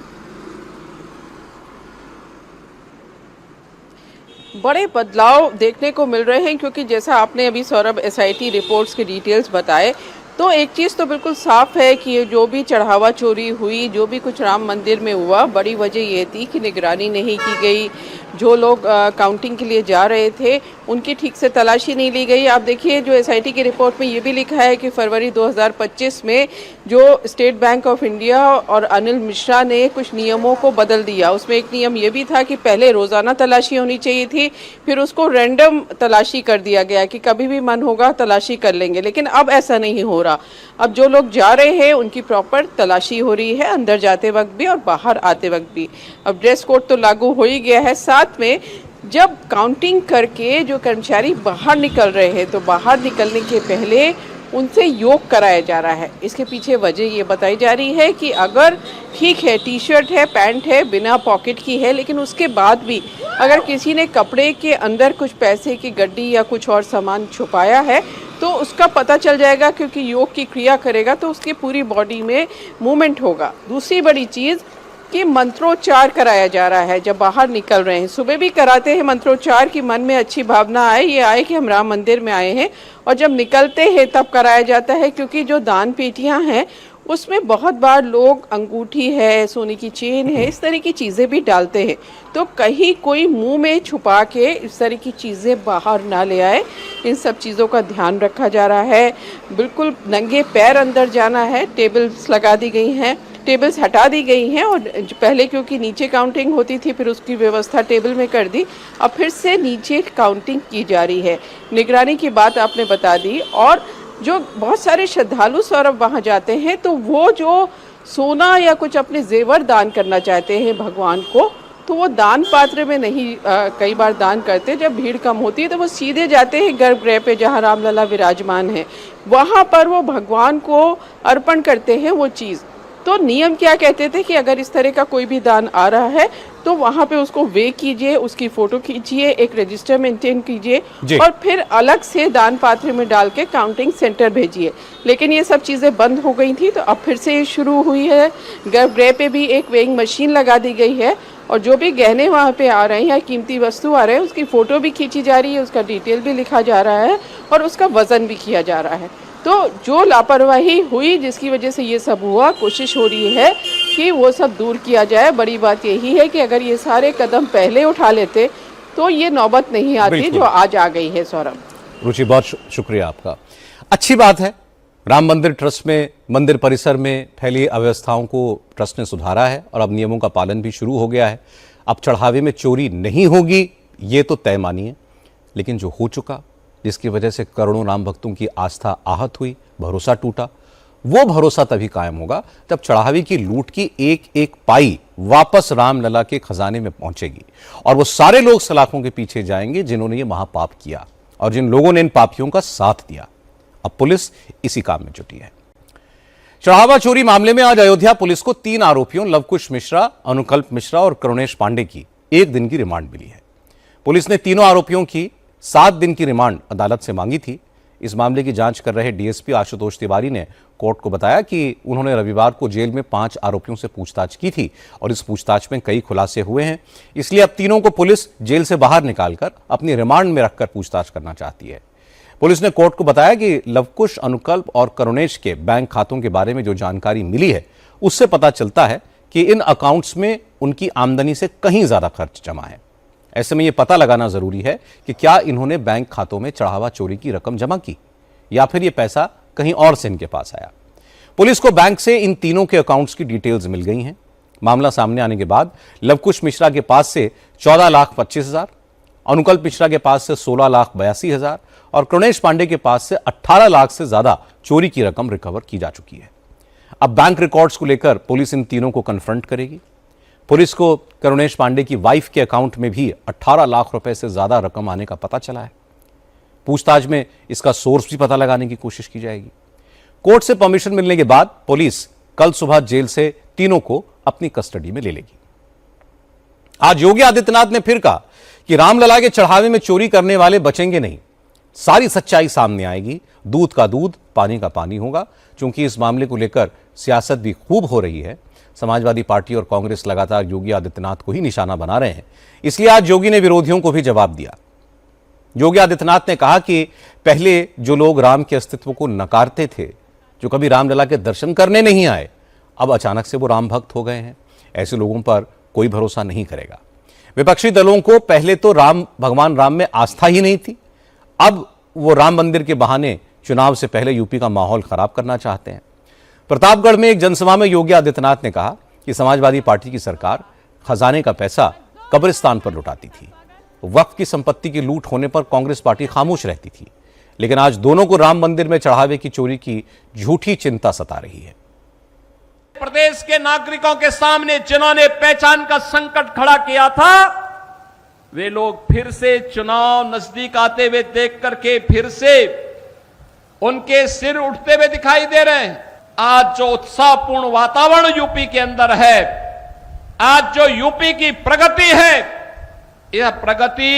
बड़े बदलाव देखने को मिल रहे हैं, क्योंकि जैसा आपने अभी सौरभ एसआईटी रिपोर्ट्स के डिटेल्स बताए, तो एक चीज़ तो बिल्कुल साफ है कि ये जो भी चढ़ावा चोरी हुई, जो भी कुछ राम मंदिर में हुआ, बड़ी वजह ये थी कि निगरानी नहीं की गई। जो लोग काउंटिंग के लिए जा रहे थे उनकी ठीक से तलाशी नहीं ली गई। आप देखिए जो एसआईटी की रिपोर्ट में ये भी लिखा है कि फरवरी 2025 में जो स्टेट बैंक ऑफ इंडिया और अनिल मिश्रा ने कुछ नियमों को बदल दिया। उसमें एक नियम ये भी था कि पहले रोज़ाना तलाशी होनी चाहिए थी, फिर उसको रैंडम तलाशी कर दिया गया कि कभी भी मन होगा तलाशी कर लेंगे। लेकिन अब ऐसा नहीं हो रहा। अब जो लोग जा रहे हैं उनकी प्रॉपर तलाशी हो रही है, अंदर जाते वक्त भी और बाहर आते वक्त भी। अब ड्रेस कोड तो लागू हो ही गया है। साथ में जब काउंटिंग करके जो कर्मचारी बाहर निकल रहे हैं तो बाहर निकलने के पहले उनसे योग कराया जा रहा है। इसके पीछे वजह ये बताई जा रही है कि अगर ठीक है टी शर्ट है, पैंट है, बिना पॉकेट की है, लेकिन उसके बाद भी अगर किसी ने कपड़े के अंदर कुछ पैसे की गड्डी या कुछ और सामान छुपाया है तो उसका पता चल जाएगा, क्योंकि योग की क्रिया करेगा तो उसकी पूरी बॉडी में मूवमेंट होगा। दूसरी बड़ी चीज़ कि मंत्रोच्चार कराया जा रहा है जब बाहर निकल रहे हैं। सुबह भी कराते हैं मंत्रोच्चार की मन में अच्छी भावना आए, ये आए कि हम राम मंदिर में आए हैं, और जब निकलते हैं तब कराया जाता है, क्योंकि जो दान पेटियां हैं उसमें बहुत बार लोग अंगूठी है, सोने की चेन है, इस तरह की चीज़ें भी डालते हैं। तो कहीं कोई मुंह में छुपा के इस तरह की चीज़ें बाहर ना ले आए, इन सब चीज़ों का ध्यान रखा जा रहा है। बिल्कुल नंगे पैर अंदर जाना है। टेबल्स लगा दी गई हैं, टेबल्स हटा दी गई हैं, और पहले क्योंकि नीचे काउंटिंग होती थी फिर उसकी व्यवस्था टेबल में कर दी, अब फिर से नीचे काउंटिंग की जा रही है। निगरानी की बात आपने बता दी। और जो बहुत सारे श्रद्धालु सौरभ वहाँ जाते हैं तो वो जो सोना या कुछ अपने जेवर दान करना चाहते हैं भगवान को, तो वो दान पात्र में नहीं कई बार दान करते। जब भीड़ कम होती है तो वो सीधे जाते हैं गर्भगृह पे जहाँ रामलला विराजमान है, वहाँ पर वो भगवान को अर्पण करते हैं वो चीज़। तो नियम क्या कहते थे कि अगर इस तरह का कोई भी दान आ रहा है तो वहाँ पे उसको वे कीजिए, उसकी फोटो खींचिए, एक रजिस्टर मेंटेन कीजिए और फिर अलग से दान पात्र में डाल के काउंटिंग सेंटर भेजिए। लेकिन ये सब चीज़ें बंद हो गई थी तो अब फिर से ये शुरू हुई है। गर्भगृह पे भी एक वेइंग मशीन लगा दी गई है और जो भी गहने वहाँ पे आ रहे हैं, कीमती वस्तु आ रहे हैं, उसकी फ़ोटो भी खींची जा रही है, उसका डिटेल भी लिखा जा रहा है और उसका वज़न भी किया जा रहा है। तो जो लापरवाही हुई जिसकी वजह से ये सब हुआ, कोशिश हो रही है कि वो सब दूर किया जाए। बड़ी बात यही है कि अगर ये सारे कदम पहले उठा लेते तो ये नौबत नहीं आती जो आज आ गई है। सौरभ, रुचि, बहुत शुक्रिया आपका। अच्छी बात है, राम मंदिर ट्रस्ट में मंदिर परिसर में फैली अव्यवस्थाओं को ट्रस्ट ने सुधारा है और अब नियमों का पालन भी शुरू हो गया है। अब चढ़ावे में चोरी नहीं होगी ये तो तय मानिए, लेकिन जो हो चुका, जिसकी वजह से करोड़ों राम भक्तों की आस्था आहत हुई, भरोसा टूटा, वो भरोसा तभी कायम होगा जब चढ़ावे की लूट की एक एक पाई वापस रामलला के खजाने में पहुंचेगी और वो सारे लोग सलाखों के पीछे जाएंगे जिन्होंने ये महापाप किया और जिन लोगों ने इन पापियों का साथ दिया। अब पुलिस इसी काम में जुटी है। चढ़ावा चोरी मामले में आज अयोध्या पुलिस को 3 आरोपियों लवकुश मिश्रा, अनुकल्प मिश्रा और करुणेश पांडे की 1 दिन की रिमांड मिली है। पुलिस ने तीनों आरोपियों की 7 दिन की रिमांड अदालत से मांगी थी। इस मामले की जांच कर रहे डीएसपी आशुतोष तिवारी ने कोर्ट को बताया कि उन्होंने रविवार को जेल में 5 आरोपियों से पूछताछ की थी और इस पूछताछ में कई खुलासे हुए हैं, इसलिए अब तीनों को पुलिस जेल से बाहर निकालकर अपनी रिमांड में रखकर पूछताछ करना चाहती है। पुलिस ने कोर्ट को बताया कि लवकुश, अनुकल्प और करुणेश के बैंक खातों के बारे में जो जानकारी मिली है उससे पता चलता है कि इन अकाउंट्स में उनकी आमदनी से कहीं ज्यादा खर्च जमा है। ऐसे में यह पता लगाना जरूरी है कि क्या इन्होंने बैंक खातों में चढ़ावा चोरी की रकम जमा की या फिर यह पैसा कहीं और से इनके पास आया। पुलिस को बैंक से इन तीनों के अकाउंट्स की डिटेल्स मिल गई हैं। मामला सामने आने के बाद लवकुश मिश्रा के पास से 14,25,000, अनुकल्प मिश्रा के पास से 16,82,000 और करुणेश पांडे के पास से 18 लाख से ज्यादा चोरी की रकम रिकवर की जा चुकी है। अब बैंक रिकॉर्ड्स को लेकर पुलिस इन तीनों को कन्फ्रंट करेगी। पुलिस को करुणेश पांडे की वाइफ के अकाउंट में भी 18 लाख रुपए से ज्यादा रकम आने का पता चला है। पूछताछ में इसका सोर्स भी पता लगाने की कोशिश की जाएगी। कोर्ट से परमिशन मिलने के बाद पुलिस कल सुबह जेल से तीनों को अपनी कस्टडी में ले लेगी। आज योगी आदित्यनाथ ने फिर कहा कि रामलला के चढ़ावे में चोरी करने वाले बचेंगे नहीं, सारी सच्चाई सामने आएगी, दूध का दूध, पानी का पानी होगा। चूंकि इस मामले को लेकर सियासत भी खूब हो रही है, समाजवादी पार्टी और कांग्रेस लगातार योगी आदित्यनाथ को ही निशाना बना रहे हैं, इसलिए आज योगी ने विरोधियों को भी जवाब दिया। योगी आदित्यनाथ ने कहा कि पहले जो लोग राम के अस्तित्व को नकारते थे जो कभी रामलला के दर्शन करने नहीं आए, अब अचानक से वो राम भक्त हो गए हैं। ऐसे लोगों पर कोई भरोसा नहीं करेगा। विपक्षी दलों को पहले तो भगवान राम में आस्था ही नहीं थी, अब वो राम मंदिर के बहाने चुनाव से पहले यूपी का माहौल खराब करना चाहते हैं। प्रतापगढ़ में एक जनसभा में योगी आदित्यनाथ ने कहा कि समाजवादी पार्टी की सरकार खजाने का पैसा कब्रिस्तान पर लुटाती थी। वक्फ की संपत्ति की लूट होने पर कांग्रेस पार्टी खामोश रहती थी, लेकिन आज दोनों को राम मंदिर में चढ़ावे की चोरी की झूठी चिंता सता रही है। प्रदेश के नागरिकों के सामने जिन्होंने पहचान का संकट खड़ा किया था, वे लोग फिर से चुनाव नजदीक आते हुए देख करके फिर से उनके सिर उठते हुए दिखाई दे रहे हैं। आज जो उत्साहपूर्ण वातावरण यूपी के अंदर है, आज जो यूपी की प्रगति है, यह प्रगति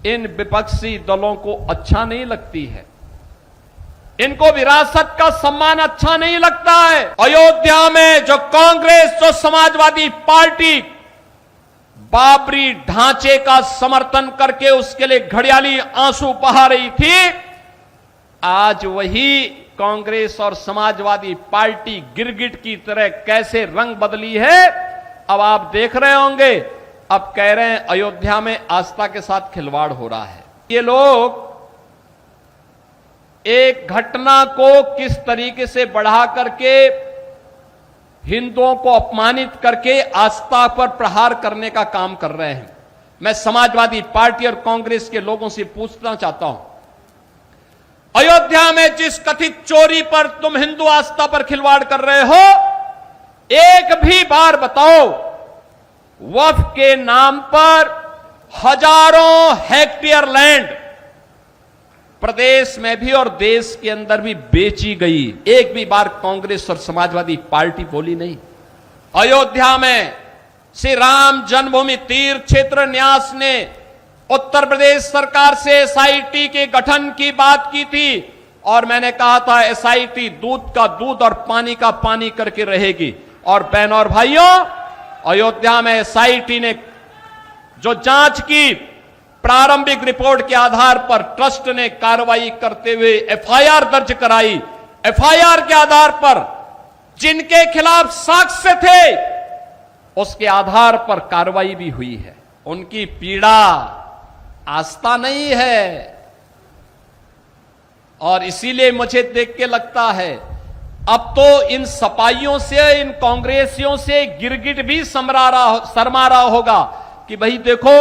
इन विपक्षी दलों को अच्छा नहीं लगती है। इनको विरासत का सम्मान अच्छा नहीं लगता है। अयोध्या में जो कांग्रेस, जो समाजवादी पार्टी बाबरी ढांचे का समर्थन करके उसके लिए घड़ियाली आंसू बहा रही थी, आज वही कांग्रेस और समाजवादी पार्टी गिरगिट की तरह कैसे रंग बदली है, अब आप देख रहे होंगे। अब कह रहे हैं अयोध्या में आस्था के साथ खिलवाड़ हो रहा है। ये लोग एक घटना को किस तरीके से बढ़ा करके हिंदुओं को अपमानित करके आस्था पर प्रहार करने का काम कर रहे हैं। मैं समाजवादी पार्टी और कांग्रेस के लोगों से पूछना चाहता हूं, अयोध्या में जिस कथित चोरी पर तुम हिंदू आस्था पर खिलवाड़ कर रहे हो, एक भी बार बताओ वक्फ के नाम पर हजारों हेक्टेयर लैंड प्रदेश में भी और देश के अंदर भी बेची गई, एक भी बार कांग्रेस और समाजवादी पार्टी बोली नहीं। अयोध्या में श्री राम जन्मभूमि तीर्थ क्षेत्र न्यास ने उत्तर प्रदेश सरकार से एसआईटी के गठन की बात की थी और मैंने कहा था एसआईटी दूध का दूध और पानी का पानी करके रहेगी। और बहनों और भाइयों, अयोध्या में एसआईटी ने जो जांच की, प्रारंभिक रिपोर्ट के आधार पर ट्रस्ट ने कार्रवाई करते हुए एफआईआर दर्ज कराई। एफआईआर के आधार पर जिनके खिलाफ साक्ष्य थे उसके आधार पर कार्रवाई भी हुई है। उनकी पीड़ा आस्था नहीं है और इसीलिए मुझे देख के लगता है अब तो इन सपाइयों से, इन कांग्रेसियों से गिरगिट भी शर्मा रहा होगा कि भाई देखो,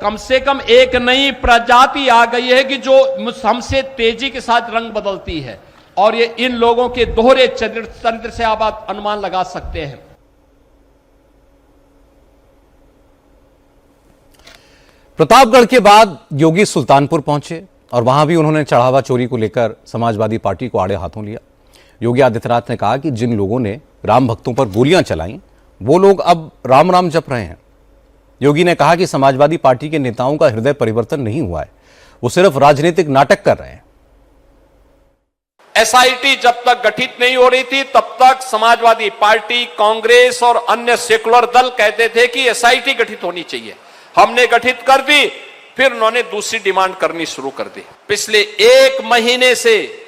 कम से कम एक नई प्रजाति आ गई है कि जो हमसे तेजी के साथ रंग बदलती है। और ये इन लोगों के दोहरे चरित्र से आप अनुमान लगा सकते हैं। प्रतापगढ़ के बाद योगी सुल्तानपुर पहुंचे और वहां भी उन्होंने चढ़ावा चोरी को लेकर समाजवादी पार्टी को आड़े हाथों लिया। योगी आदित्यनाथ ने कहा कि जिन लोगों ने राम भक्तों पर गोलियां चलाईं, वो लोग अब राम राम जप रहे हैं। योगी ने कहा कि समाजवादी पार्टी के नेताओं का हृदय परिवर्तन नहीं हुआ है, वो सिर्फ राजनीतिक नाटक कर रहे हैं। एसआईटी जब तक गठित नहीं हो रही थी तब तक समाजवादी पार्टी, कांग्रेस और अन्य सेकुलर दल कहते थे कि एसआईटी गठित होनी चाहिए। हमने गठित कर दी, फिर उन्होंने दूसरी डिमांड करनी शुरू कर दी। पिछले एक महीने से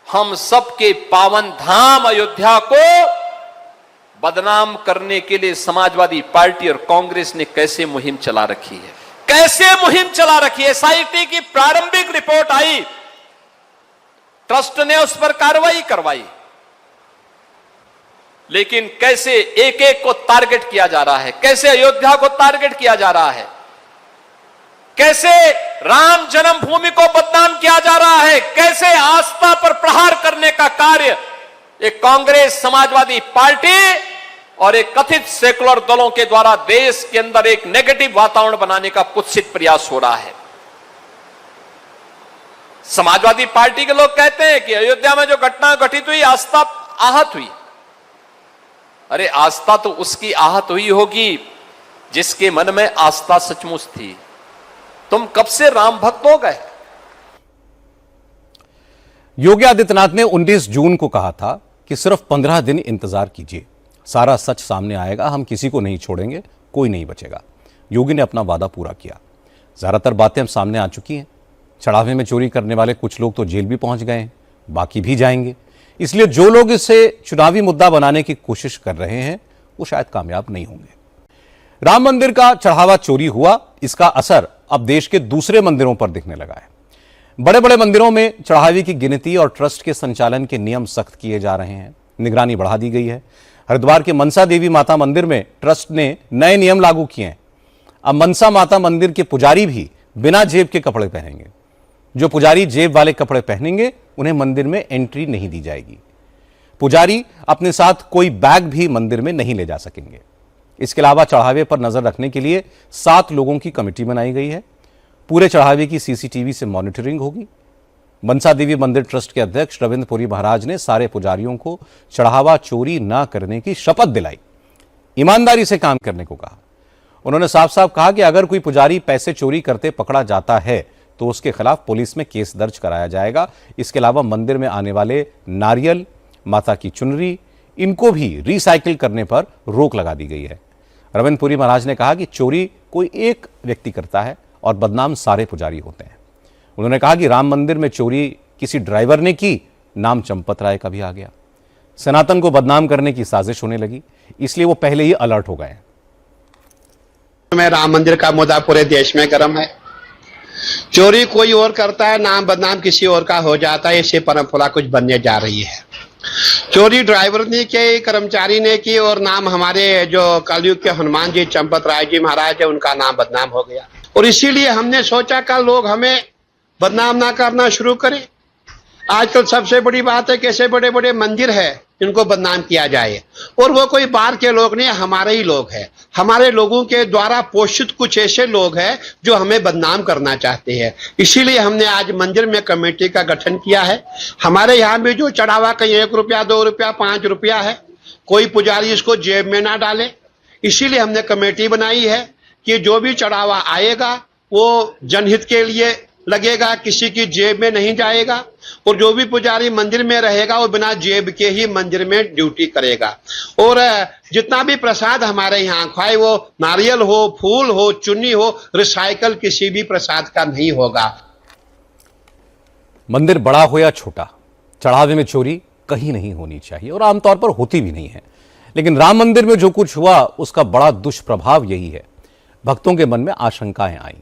हम सबके पावन धाम अयोध्या को बदनाम करने के लिए समाजवादी पार्टी और कांग्रेस ने कैसे मुहिम चला रखी है, कैसे मुहिम चला रखी है। एसआईटी की प्रारंभिक रिपोर्ट आई, ट्रस्ट ने उस पर कार्रवाई करवाई, लेकिन कैसे एक एक को टारगेट किया जा रहा है, कैसे अयोध्या को टारगेट किया जा रहा है, कैसे राम जन्मभूमि को बदनाम किया जा रहा है, कैसे आस्था पर प्रहार करने का कार्य एक कांग्रेस, समाजवादी पार्टी और एक कथित सेकुलर दलों के द्वारा देश के अंदर एक नेगेटिव वातावरण बनाने का कुत्सित प्रयास हो रहा है। समाजवादी पार्टी के लोग कहते हैं कि अयोध्या में जो घटना घटित हुई, आस्था आहत हुई। अरे आस्था तो उसकी आहत हुई होगी जिसके मन में आस्था सचमुच थी। तुम कब से राम भक्त हो गए? योगी आदित्यनाथ ने 19 जून को कहा था कि सिर्फ 15 दिन इंतजार कीजिए, सारा सच सामने आएगा, हम किसी को नहीं छोड़ेंगे, कोई नहीं बचेगा। योगी ने अपना वादा पूरा किया। ज्यादातर बातें अब सामने आ चुकी हैं। चढ़ावे में चोरी करने वाले कुछ लोग तो जेल भी पहुंच गए हैं, बाकी भी जाएंगे। इसलिए जो लोग इसे चुनावी मुद्दा बनाने की कोशिश कर रहे हैं वो शायद कामयाब नहीं होंगे। राम मंदिर का चढ़ावा चोरी हुआ, इसका असर अब देश के दूसरे मंदिरों पर दिखने लगा है। बड़े बड़े मंदिरों में चढ़ावे की गिनती और ट्रस्ट के संचालन के नियम सख्त किए जा रहे हैं, निगरानी बढ़ा दी गई है। हरिद्वार के मनसा देवी माता मंदिर में ट्रस्ट ने नए नियम लागू किए हैं। अब मनसा माता मंदिर के पुजारी भी बिना जेब के कपड़े पहनेंगे। जो पुजारी जेब वाले कपड़े पहनेंगे उन्हें मंदिर में एंट्री नहीं दी जाएगी। पुजारी अपने साथ कोई बैग भी मंदिर में नहीं ले जा सकेंगे। इसके अलावा चढ़ावे पर नजर रखने के लिए 7 लोगों की कमेटी बनाई गई है। पूरे चढ़ावे की सीसीटीवी से मॉनिटरिंग होगी। मनसा देवी मंदिर ट्रस्ट के अध्यक्ष रविंद्र पुरी महाराज ने सारे पुजारियों को चढ़ावा चोरी न करने की शपथ दिलाई, ईमानदारी से काम करने को कहा। उन्होंने साफ साफ कहा कि अगर कोई पुजारी पैसे चोरी करते पकड़ा जाता है तो उसके खिलाफ पुलिस में केस दर्ज कराया जाएगा। इसके अलावा मंदिर में आने वाले नारियल, माता की चुनरी, इनको भी रिसाइकिल करने पर रोक लगा दी गई है। रविंद्र पुरी महाराज ने कहा कि चोरी कोई एक व्यक्ति करता है और बदनाम सारे पुजारी होते हैं। उन्होंने कहा कि राम मंदिर में चोरी किसी ड्राइवर ने की, नाम चंपत राय का भी आ गया। सनातन को बदनाम करने की साजिश होने लगी, इसलिए वो पहले ही अलर्ट हो गए। राम मंदिर का मुद्दा पूरे देश में गर्म है। चोरी कोई और करता है, नाम बदनाम किसी और का हो जाता है। इससे परंपरा कुछ बनने जा रही है। चोरी ड्राइवर ने की, कर्मचारी ने की, और नाम हमारे जो कलयुग के हनुमान जी चंपत राय जी महाराज है, उनका नाम बदनाम हो गया। और इसीलिए हमने सोचा कल लोग हमें बदनाम ना करना शुरू करें। आजकल सबसे बड़ी बात है कि ऐसे बड़े बड़े मंदिर है जिनको बदनाम किया जाए, और वो कोई बाहर के लोग नहीं, हमारे ही लोग हैं। हमारे लोगों के द्वारा पोषित कुछ ऐसे लोग हैं जो हमें बदनाम करना चाहते हैं। इसीलिए हमने आज मंदिर में कमेटी का गठन किया है। हमारे यहाँ भी जो चढ़ावा कहीं 1 रुपया, 2 रुपया, 5 रुपया है, कोई पुजारी इसको जेब में ना डाले। इसीलिए हमने कमेटी बनाई है कि जो भी चढ़ावा आएगा वो जनहित के लिए लगेगा, किसी की जेब में नहीं जाएगा। और जो भी पुजारी मंदिर में रहेगा वो बिना जेब के ही मंदिर में ड्यूटी करेगा। और जितना भी प्रसाद हमारे यहाँ खाए, वो नारियल हो, फूल हो, चुन्नी हो, रिसाइकल किसी भी प्रसाद का नहीं होगा। मंदिर बड़ा हो या छोटा, चढ़ावे में चोरी कहीं नहीं होनी चाहिए और आमतौर पर होती भी नहीं है। लेकिन राम मंदिर में जो कुछ हुआ उसका बड़ा दुष्प्रभाव यही है। भक्तों के मन में आशंकाएं आई,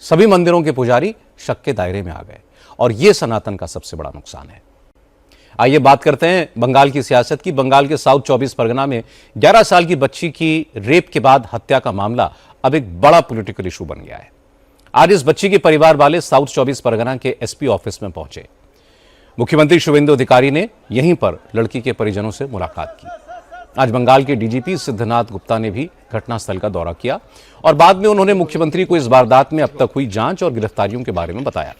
सभी मंदिरों के पुजारी शक के दायरे में आ गए और यह सनातन का सबसे बड़ा नुकसान है। आइए बात करते हैं बंगाल की सियासत की। बंगाल के साउथ 24 परगना में 11 साल की बच्ची की रेप के बाद हत्या का मामला अब एक बड़ा पॉलिटिकल इशू बन गया है। आज इस बच्ची के परिवार वाले साउथ 24 परगना के एसपी ऑफिस में पहुंचे। मुख्यमंत्री शुभेंदु अधिकारी ने यहीं पर लड़की के परिजनों से मुलाकात की। आज बंगाल के डीजीपी सिद्धनाथ गुप्ता ने भी घटनास्थल का दौरा किया और बाद में उन्होंने मुख्यमंत्री को इस वारदात में अब तक हुई जांच और गिरफ्तारियों के बारे में बताया।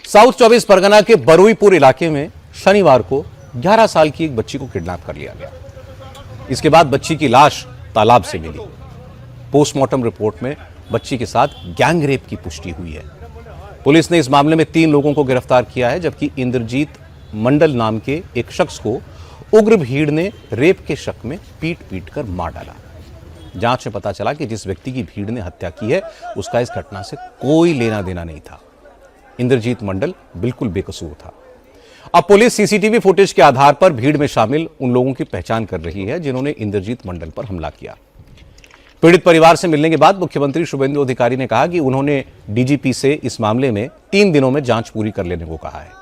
साउथ 24 परगना के बरुईपुर इलाके में शनिवार को 11 साल की एक बच्ची को किडनैप कर लिया गया। इसके बाद बच्ची की लाश तालाब से मिली। पोस्टमार्टम रिपोर्ट में बच्ची के साथ गैंग रेप की पुष्टि हुई है। पुलिस ने इस मामले में 3 लोगों को गिरफ्तार किया है, जबकि इंद्रजीत मंडल नाम के एक शख्स को उग्र भीड़ ने रेप के शक में पीट कर मार डाला। जांच में पता चला कि जिस व्यक्ति की भीड़ ने हत्या की है उसका इस घटना से कोई लेना देना नहीं था। इंद्रजीत मंडल बिल्कुल बेकसूर था। अब पुलिस सीसीटीवी फुटेज के आधार पर भीड़ में शामिल उन लोगों की पहचान कर रही है जिन्होंने इंद्रजीत मंडल पर हमला किया। पीड़ित परिवार से मिलने के बाद मुख्यमंत्री शुभेंदु अधिकारी ने कहा कि उन्होंने डीजीपी से इस मामले में 3 दिनों में जांच पूरी कर लेने को कहा है।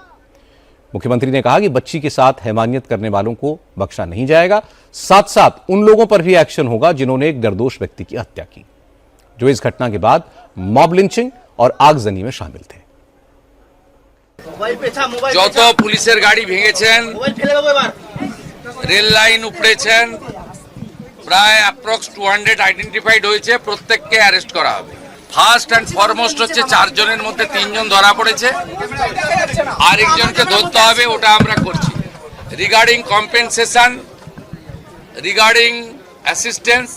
मुख्यमंत्री ने कहा कि बच्ची के साथ हैवानियत करने वालों को बख्शा नहीं जाएगा, साथ साथ उन लोगों पर भी एक्शन होगा जिन्होंने एक निर्दोष व्यक्ति की हत्या की, जो इस घटना के बाद मॉब लिंचिंग और आगजनी में शामिल थे। যত পুলিশের গাড়ি ভেঙেছেন, রেল লাইন উপড়েছেন, প্রায় অ্যাপ্রক্স 200 আইডেন্টিফাইড হয়েছে, প্রত্যেককে অ্যারেস্ট করা হবে। ফার্স্ট অ্যান্ড ফরমোস্ট হচ্ছে 4 জনের মধ্যে 3 জন ধরা পড়েছে, আরেকজনকে ধরতে হবে, ওটা আমরা করছি। রিগার্ডিং কম্পেনসেশন, রিগার্ডিং অ্যাসিস্ট্যান্স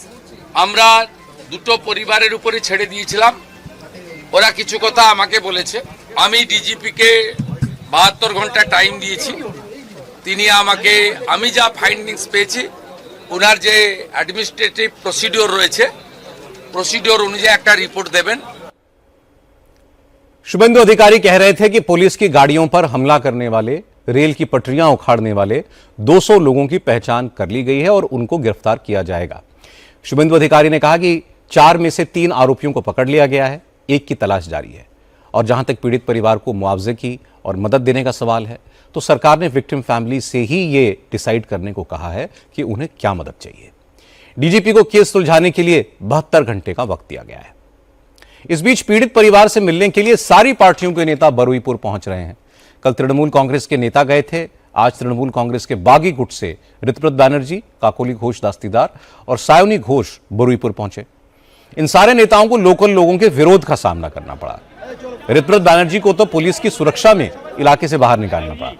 আমরা দুটো পরিবারের উপরে ছেড়ে দিয়েছিলাম। ওরা কিছু কথা আমাকে বলেছে। আমি ডিজিপিকে 72 ঘন্টা টাইম দিয়েছি। তিনি আমাকে, আমি যা ফাইন্ডিংস পেয়েছি, ওনার যে অ্যাডমিনিস্ট্রেটিভ প্রসিডিওর রয়েছে, प्रोसीड्योर अनुযায়ী একটা रिपोर्ट देवें। शुभेंदु अधिकारी कह रहे थे कि पुलिस की गाड़ियों पर हमला करने वाले रेल की पटरियां उखाड़ने वाले 200 लोगों की पहचान कर ली गई है और उनको गिरफ्तार किया जाएगा। शुभेंदु अधिकारी ने कहा कि 4 में से 3 आरोपियों को पकड़ लिया गया है, 1 की तलाश जारी है। और जहां तक पीड़ित परिवार को मुआवजे की और मदद देने का सवाल है, तो सरकार ने विक्टिम फैमिली से ही ये डिसाइड करने को कहा है कि उन्हें क्या मदद चाहिए। डीजीपी को केस सुलझाने के लिए 72 घंटे का वक्त दिया गया है। इस बीच पीड़ित परिवार से मिलने के लिए सारी पार्टियों के नेता बरुईपुर पहुंच रहे हैं। कल तृणमूल कांग्रेस के नेता गए थे, आज तृणमूल कांग्रेस के बागी गुट से ऋतव्रत बैनर्जी, काकोली घोष दास्तीदार और सायोनी घोष बरुईपुर पहुंचे। इन सारे नेताओं को लोकल लोगों के विरोध का सामना करना पड़ा। ऋतव्रत बैनर्जी को तो पुलिस की सुरक्षा में इलाके से बाहर निकालना पड़ा।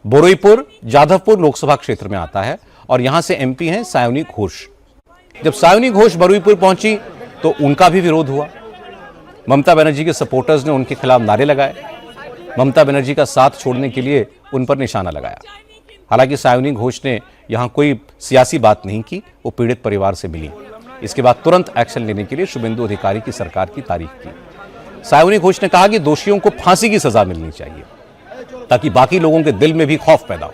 बरुईपुर जाधवपुर लोकसभा क्षेत्र में आता है और यहां से एमपी हैं सायोनी घोष। जब सायोनी घोष बरुईपुर पहुंची तो उनका भी विरोध हुआ। ममता बनर्जी के सपोर्टर्स ने उनके खिलाफ नारे लगाए, ममता बनर्जी का साथ छोड़ने के लिए उन पर निशाना लगाया। हालांकि सायोनी घोष ने यहां कोई सियासी बात नहीं की, वो पीड़ित परिवार से मिली। इसके बाद तुरंत एक्शन लेने के लिए शुभेंदु अधिकारी की सरकार की तारीफ की। सायोनी घोष ने कहा कि दोषियों को फांसी की सजा मिलनी चाहिए ताकि बाकी लोगों के दिल में भी खौफ पैदा हो।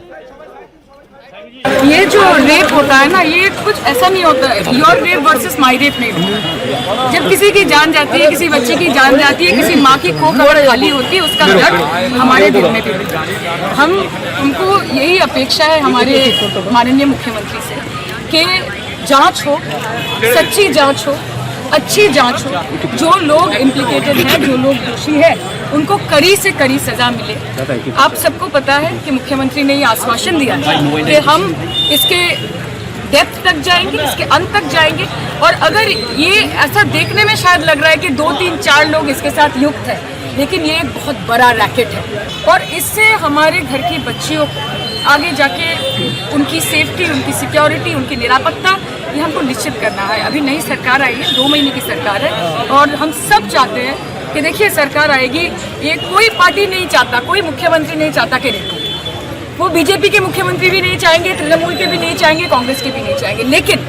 ये जो रेप होता है ना, ये कुछ ऐसा नहीं होता है, your rape versus my rape नहीं होता। जब किसी की जान जाती है, किसी बच्चे की जान जाती है, किसी माँ की कोख अगर खाली होती है, उसका दर्द हमारे दिल में भी होता है। हम उनको यही अपेक्षा है हमारे माननीय मुख्यमंत्री से कि जांच हो, सच्ची जांच हो, अच्छी जांच हो। जो लोग इम्प्लिकेटेड हैं, जो लोग दोषी हैं, उनको कड़ी से कड़ी सजा मिले। आप सबको पता है कि मुख्यमंत्री ने ये आश्वासन दिया कि हम इसके डेप्थ तक जाएंगे, इसके अंत तक जाएंगे। और अगर ये ऐसा देखने में शायद लग रहा है कि 2, 3, 4 लोग इसके साथ युक्त हैं, लेकिन ये एक बहुत बड़ा रैकेट है और इससे हमारे घर की बच्चियों को आगे जाके उनकी सेफ्टी, उनकी सिक्योरिटी, उनकी निरापत्ता, ये हमको निश्चित करना है। अभी नई सरकार आई है, 2 महीने की सरकार है और हम सब चाहते हैं कि देखिए सरकार आएगी, ये कोई पार्टी नहीं चाहता, कोई मुख्यमंत्री नहीं चाहता कि वो बीजेपी के मुख्यमंत्री भी नहीं चाहेंगे, तृणमूल के भी नहीं चाहेंगे, कांग्रेस के भी नहीं चाहेंगे। लेकिन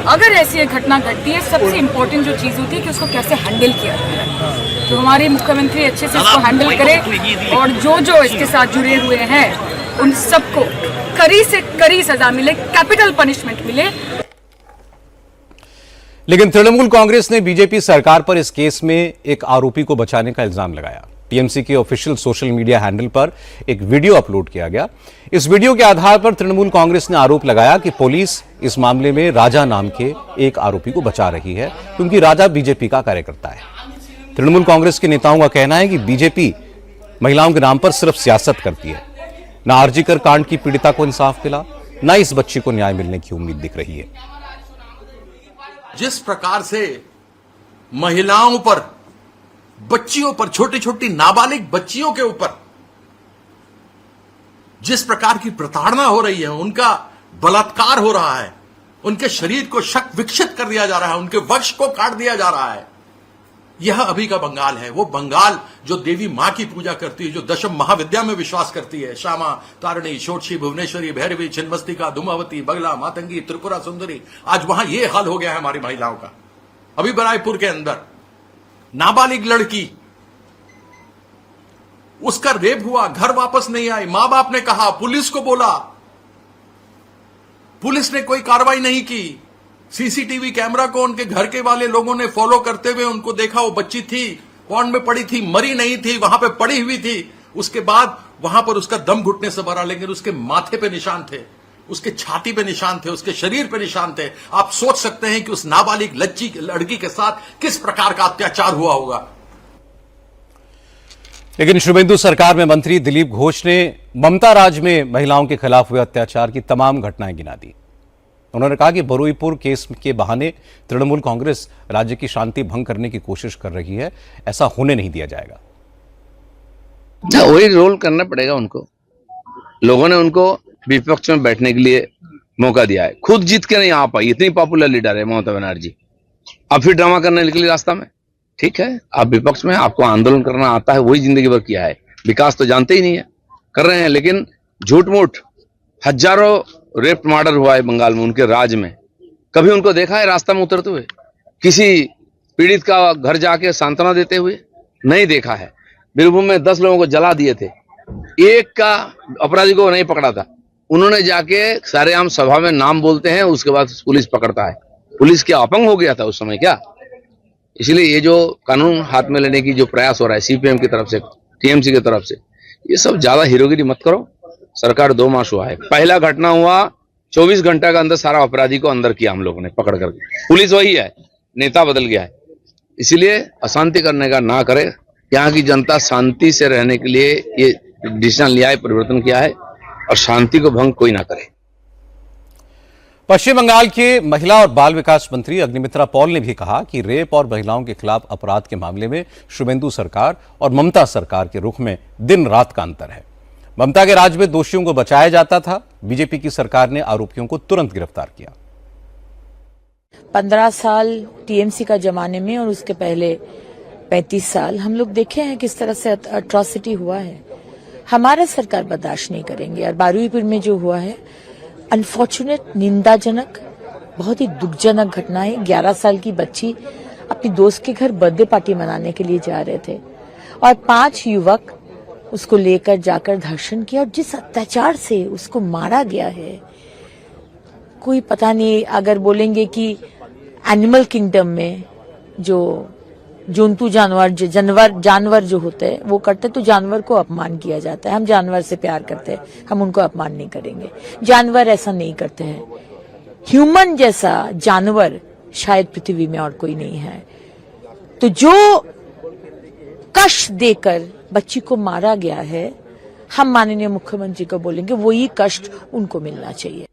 अगर ऐसी एक घटना घटती है, सबसे इम्पोर्टेंट जो चीज़ होती है कि उसको कैसे हैंडल किया जाए। तो हमारे मुख्यमंत्री अच्छे से इसको हैंडल करें और जो इसके साथ जुड़े हुए हैं उन सबको कड़ी से कड़ी सजा मिले, कैपिटल पनिशमेंट मिले। लेकिन तृणमूल कांग्रेस ने बीजेपी सरकार पर इस केस में एक आरोपी को बचाने का इल्जाम लगाया। टीएमसी के ऑफिशियल सोशल मीडिया हैंडल पर एक वीडियो अपलोड किया गया। इस वीडियो के आधार पर तृणमूल कांग्रेस ने आरोप लगाया कि पुलिस इस मामले में राजा नाम के एक आरोपी को बचा रही है क्योंकि राजा बीजेपी का कार्यकर्ता है। तृणमूल कांग्रेस के नेताओं का कहना है कि बीजेपी महिलाओं के नाम पर सिर्फ सियासत करती है। न आरजीकर कांड की पीड़िता को इंसाफ मिला, न इस बच्ची को न्याय मिलने की उम्मीद दिख रही है। जिस प्रकार से महिलाओं पर, बच्चियों पर, छोटी छोटी नाबालिग बच्चियों के ऊपर जिस प्रकार की प्रताड़ना हो रही है, उनका बलात्कार हो रहा है, उनके शरीर को शक विकसित कर दिया जा रहा है, उनके वक्ष को काट दिया जा रहा है, यह अभी का बंगाल है। वो बंगाल जो देवी मां की पूजा करती है, जो दशम महाविद्या में विश्वास करती है, श्यामा, तारिणी, षोडशी, भुवनेश्वरी, भैरवी, छिन्नमस्तिका, धूमावती, बगला, मातंगी, त्रिपुरा सुंदरी, आज वहां यह हाल हो गया है हमारी महिलाओं का। अभी रायपुर के अंदर नाबालिग लड़की, उसका रेप हुआ, घर वापस नहीं आई, मां बाप ने कहा, पुलिस को बोला, पुलिस ने कोई कार्रवाई नहीं की। सीसीटीवी कैमरा को उनके घर के वाले लोगों ने फॉलो करते हुए उनको देखा, वो बच्ची थी, पॉन्ड में पड़ी थी, मरी नहीं थी, वहां पे पड़ी हुई थी। उसके बाद वहां पर उसका दम घुटने से भरा, लेकिन उसके माथे पे निशान थे, उसके छाती पे निशान थे, उसके शरीर पे निशान थे। आप सोच सकते हैं कि उस नाबालिग लड़की के साथ किस प्रकार का अत्याचार हुआ होगा। लेकिन शुभेंदु सरकार में मंत्री दिलीप घोष ने ममता राज में महिलाओं के खिलाफ हुए अत्याचार की तमाम घटनाएं गिना दी। उन्होंने कहा कि बरुईपुर केस के बहाने तृणमूल कांग्रेस राज्य की शांति भंग करने की कोशिश कर रही है, ऐसा होने नहीं दिया जाएगा। वही रोल करना पड़ेगा उनको। लोगों ने उनको विपक्ष में बैठने के लिए मौका दिया है, खुद जीत के नहीं आ पाई, इतनी पॉपुलर लीडर है ममता बनर्जी, अब फिर ड्रामा करने निकली रास्ता में। ठीक है, आप विपक्ष में, आपको आंदोलन करना आता है, वही जिंदगी भर किया है, विकास तो जानते ही नहीं है, कर रहे हैं। लेकिन झूठ मूठ हजारों रेप मर्डर हुआ है बंगाल में, उनके राज में। कभी उनको देखा है रास्ता में उतरते हुए, किसी पीड़ित का घर जाके सांत्वना देते हुए? नहीं देखा है। बीरभूम में 10 लोगों को जला दिए थे, एक का अपराधी को नहीं पकड़ा था, उन्होंने जाके सारेआम सभा में नाम बोलते हैं, उसके बाद पुलिस पकड़ता है। पुलिस क्या अपंग हो गया था उस समय क्या? इसलिए ये जो कानून हाथ में लेने की जो प्रयास हो रहा है सीपीएम की तरफ से, टीएमसी की तरफ से, ये सब ज्यादा हीरोगिरी मत करो। सरकार 2 मास हुआ है, पहला घटना हुआ 24 घंटा के अंदर सारा अपराधी को अंदर किया हम लोगों ने पकड़ करके। पुलिस वही है, नेता बदल गया है। इसीलिए अशांति करने का ना करे। यहाँ की जनता शांति से रहने के लिए ये डिसीजन लिया है, परिवर्तन किया है, और शांति को भंग कोई ना करे। पश्चिम बंगाल के महिला और बाल विकास मंत्री अग्निमित्रा पॉल ने भी कहा कि रेप और महिलाओं के खिलाफ अपराध के मामले में शुभेंदु सरकार और ममता सरकार के रुख में दिन रात का अंतर है। ममता के राज में दोषियों को बचाया जाता था, बीजेपी की सरकार ने आरोपियों को तुरंत गिरफ्तार किया। 15 साल टीएमसी का जमाने में और उसके पहले 35 साल हम लोग देखे हैं किस तरह से अट्रॉसिटी हुआ है। हमारा सरकार बर्दाश्त नहीं करेंगे। और बारुईपुर में जो हुआ है अनफॉर्चुनेट, निंदाजनक, बहुत ही दुखजनक घटना है। 11 साल की बच्ची अपनी दोस्त के घर बर्थडे पार्टी मनाने के लिए जा रहे थे और 5 युवक उसको लेकर जाकर धर्षण किया, और जिस अत्याचार से उसको मारा गया है, कोई पता नहीं। अगर बोलेंगे कि एनिमल किंगडम में जो जंतु जानवर जो होते हैं वो करते, तो जानवर को अपमान किया जाता है। हम जानवर से प्यार करते हैं, हम उनको अपमान नहीं करेंगे। जानवर ऐसा नहीं करते हैं। ह्यूमन जैसा जानवर शायद पृथ्वी में और कोई नहीं है। तो जो कष्ट देकर बच्ची को मारा गया है, हम माननीय मुख्यमंत्री को बोलेंगे वही कष्ट उनको मिलना चाहिए।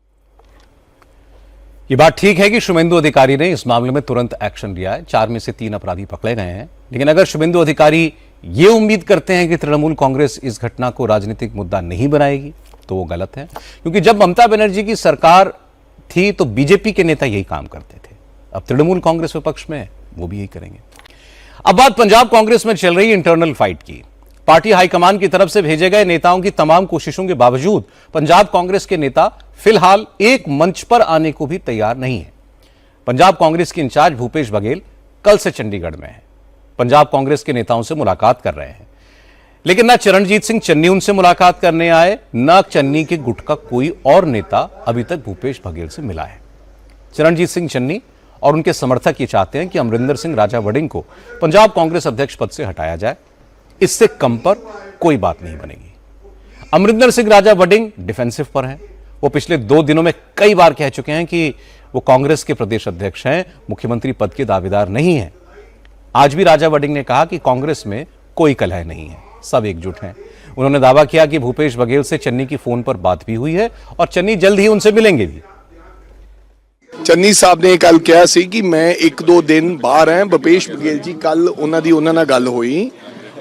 ये बात ठीक है कि शुभेंदु अधिकारी ने इस मामले में तुरंत एक्शन लिया है। 4 में से 3 अपराधी पकड़े गए हैं। लेकिन अगर शुभेंदु अधिकारी ये उम्मीद करते हैं कि तृणमूल कांग्रेस इस घटना को राजनीतिक मुद्दा नहीं बनाएगी, तो वो गलत है। क्योंकि जब ममता बनर्जी की सरकार थी तो बीजेपी के नेता यही काम करते थे। अब तृणमूल कांग्रेस विपक्ष में है, वो भी यही करेंगे। अब बात पंजाब कांग्रेस में चल रही इंटरनल फाइट की। पार्टी हाईकमान की तरफ से भेजे गए नेताओं की तमाम कोशिशों के बावजूद पंजाब कांग्रेस के नेता फिलहाल एक मंच पर आने को भी तैयार नहीं है। पंजाब कांग्रेस के इंचार्ज भूपेश बघेल कल से चंडीगढ़ में हैं। पंजाब कांग्रेस के नेताओं से मुलाकात कर रहे हैं, लेकिन न चरणजीत सिंह चन्नी उनसे मुलाकात करने आए, न चन्नी के गुट का कोई और नेता अभी तक भूपेश बघेल से मिला है। चरणजीत सिंह चन्नी और उनके समर्थक ये चाहते हैं कि अमरिंदर सिंह राजा वड़िंग को पंजाब कांग्रेस अध्यक्ष पद से हटाया जाए। इससे कम पर कोई बात नहीं बनेगी। अमरिंदर सिंह राजा वड़िंग डिफेंसिव पर हैं। वो पिछले 2 दिनों में कई बार कह चुके हैं कि वो कांग्रेस के प्रदेश अध्यक्ष हैं, मुख्यमंत्री पद के दावेदार नहीं हैं। आज भी राजा वड़िंग ने कहा कि कांग्रेस में कोई कलह नहीं है, सब एकजुट हैं। उन्होंने दावा किया कि भूपेश बघेल से चन्नी की फोन पर बात भी हुई है और चन्नी जल्द ही उनसे मिलेंगे भी। चन्नी साहब ने कल कहा सी कि मैं 1-2 दिन बाहर हैं। भूपेश बघेल जी कल ਉਹਨਾਂ ਨਾਲ ਗੱਲ ਹੋਈ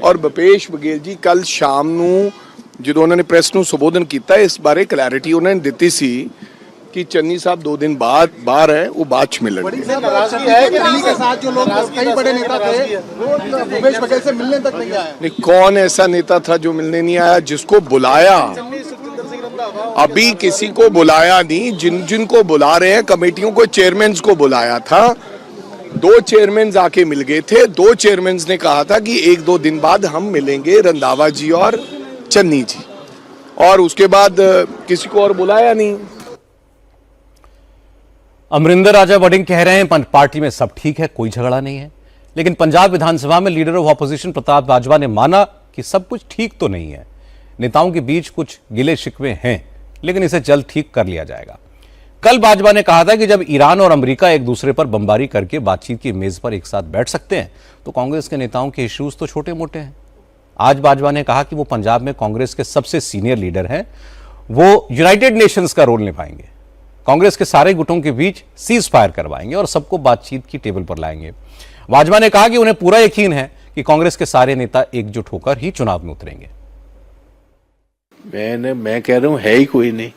और भूपेश बघेल जी कल शाम ਨੂੰ ਜਦੋਂ ਉਹਨਾਂ ਨੇ ਪ੍ਰੈਸ ਨੂੰ ਸੰਬੋਧਨ ਕੀਤਾ ਇਸ ਬਾਰੇ ਕਲੈਰਿਟੀ ਉਹਨਾਂ ਨੇ ਦਿੱਤੀ ਸੀ कि चन्नी साहब 2 दिन बाद बाहर है, वो बाद में मिलेंगे। नहीं, कौन ऐसा नेता था जो मिलने नहीं आया? जिसको बुलाया, अभी किसी को बुलाया नहीं। जिनको बुला रहे हैं कमेटियों को, चेयरमैन को बुलाया था। 2 चेयरमैन आके मिल गए थे। 2 चेयरमैन ने कहा था कि 1-2 दिन बाद हम मिलेंगे, रंधावा जी और चन्नी जी, और उसके बाद किसी को और बुलाया नहीं। अमरिंदर राजा वड़िंग कह रहे हैं पार्टी में सब ठीक है, कोई झगड़ा नहीं है। लेकिन पंजाब विधानसभा में leader of opposition Pratap Bajwa ने माना कि सब कुछ ठीक तो नहीं है, नेताओं के बीच कुछ गिले शिकवे हैं, लेकिन इसे जल्द ठीक कर लिया जाएगा। कल बाजवा ने कहा था कि जब ईरान और अमेरिका एक दूसरे पर बमबारी करके बातचीत की मेज पर एक साथ बैठ सकते हैं तो कांग्रेस के नेताओं के इश्यूज तो छोटे मोटे हैं। आज बाजवा ने कहा कि वो पंजाब में कांग्रेस के सबसे सीनियर लीडर हैं, वो यूनाइटेड नेशंस का रोल निभाएंगे, कांग्रेस के सारे गुटों के बीच सीज फायर करवाएंगे और सबको बातचीत की टेबल पर लाएंगे। बाजवा ने कहा कि उन्हें पूरा यकीन है कि कांग्रेस के सारे नेता एकजुट होकर ही चुनाव में उतरेंगे। मैं कह रहा हूं है ही कोई नहीं,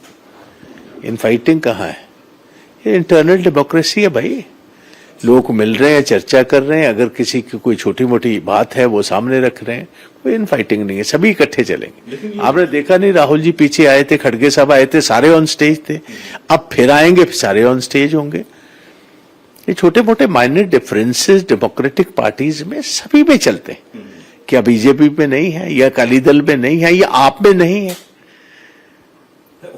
इन फाइटिंग कहाँ है? ये इंटरनल डेमोक्रेसी है भाई। लोग मिल रहे हैं, चर्चा कर रहे हैं, अगर किसी की कोई छोटी मोटी बात है वो सामने रख रहे हैं। कोई इन फाइटिंग नहीं है, सभी इकट्ठे चलेंगे। आपने देखा नहीं, राहुल जी पीछे आए थे, खड़गे साहब आए थे, सारे ऑन स्टेज थे। अब फिर आएंगे, सारे ऑन स्टेज होंगे। ये छोटे मोटे माइनर डिफरेंसेस डेमोक्रेटिक पार्टीज में सभी में चलते हैं। क्या बीजेपी में नहीं है, या अकाली दल में नहीं है, या आप में नहीं है?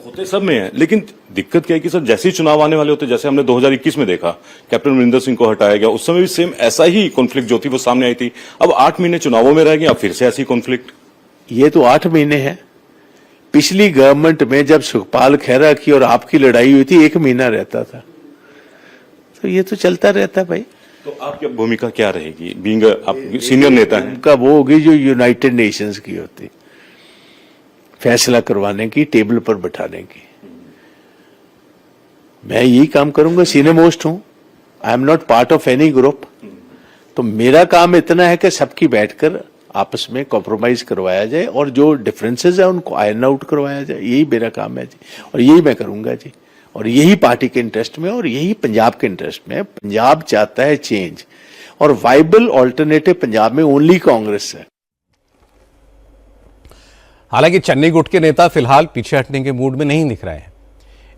होते सब में है, लेकिन दिक्कत क्या है कि सर जैसे ही चुनाव आने वाले होते, जैसे हमने 2021 में देखा कैप्टन अमरिंदर सिंह को हटाया गया, उस समय भी सेम ऐसा ही कॉन्फ्लिक्ट जो थी वो सामने आई थी। अब 8 महीने चुनावों में रह गए, अब फिर से ऐसी कॉन्फ्लिक्ट। ये तो 8 महीने है। पिछली गवर्नमेंट में जब सुखपाल खैरा की और आपकी लड़ाई हुई थी 1 महीना रहता था, तो ये तो चलता रहता है भाई। तो आपकी भूमिका क्या रहेगी, बीइंग आप सीनियर नेता हैं? उनका वो होगी जो यूनाइटेड नेशंस की होती, फैसला करवाने की, टेबल पर बैठाने की। मैं यही काम करूंगा, सीनियर मोस्ट हूं, I am not part of any group. तो मेरा काम इतना है कि सबकी बैठकर आपस में कॉम्प्रोमाइज करवाया जाए और जो डिफरेंसेस है उनको आयरन आउट करवाया जाए, यही मेरा काम है जी, और यही मैं करूंगा जी, और यही पार्टी के इंटरेस्ट में और यही पंजाब के इंटरेस्ट में है। पंजाब चाहता है चेंज, और वाइबल ऑल्टरनेटिव पंजाब में ओनली कांग्रेस है। हालांकि चन्नी गुट के नेता फिलहाल पीछे हटने के मूड में नहीं दिख रहे हैं।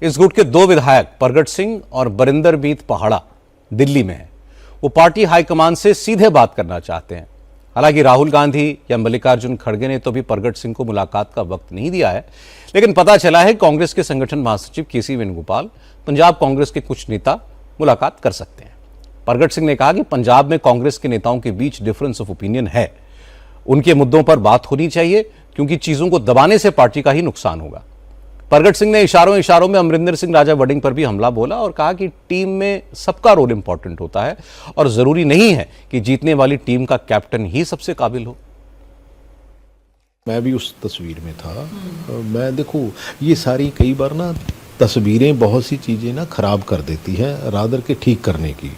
इस गुट के 2 विधायक परगट सिंह और बरिंदर मीत पहाड़ा दिल्ली में हैं। वो पार्टी हाईकमान से सीधे बात करना चाहते हैं। हालांकि राहुल गांधी या मल्लिकार्जुन खड़गे ने तो भी परगट सिंह को मुलाकात का वक्त नहीं दिया है, लेकिन पता चला है कांग्रेस के संगठन महासचिव केसी वेणुगोपाल, पंजाब कांग्रेस के कुछ नेता मुलाकात कर सकते हैं। परगट सिंह ने कहा कि पंजाब में कांग्रेस के नेताओं के बीच डिफरेंस ऑफ ओपिनियन है, उनके मुद्दों पर बात होनी चाहिए, क्योंकि चीजों को दबाने से पार्टी का ही नुकसान होगा। परगट सिंह ने इशारों में अमरिंदर सिंह राजा वडिंग पर भी हमला बोला और कहा कि टीम में सबका रोल इंपॉर्टेंट होता है और जरूरी नहीं है कि जीतने वाली टीम का कैप्टन ही सबसे काबिल हो। मैं भी उस तस्वीर में था। मैं देखो, ये सारी कई बार ना तस्वीरें बहुत सी चीज़ें ना खराब कर देती हैं रादर के ठीक करने की।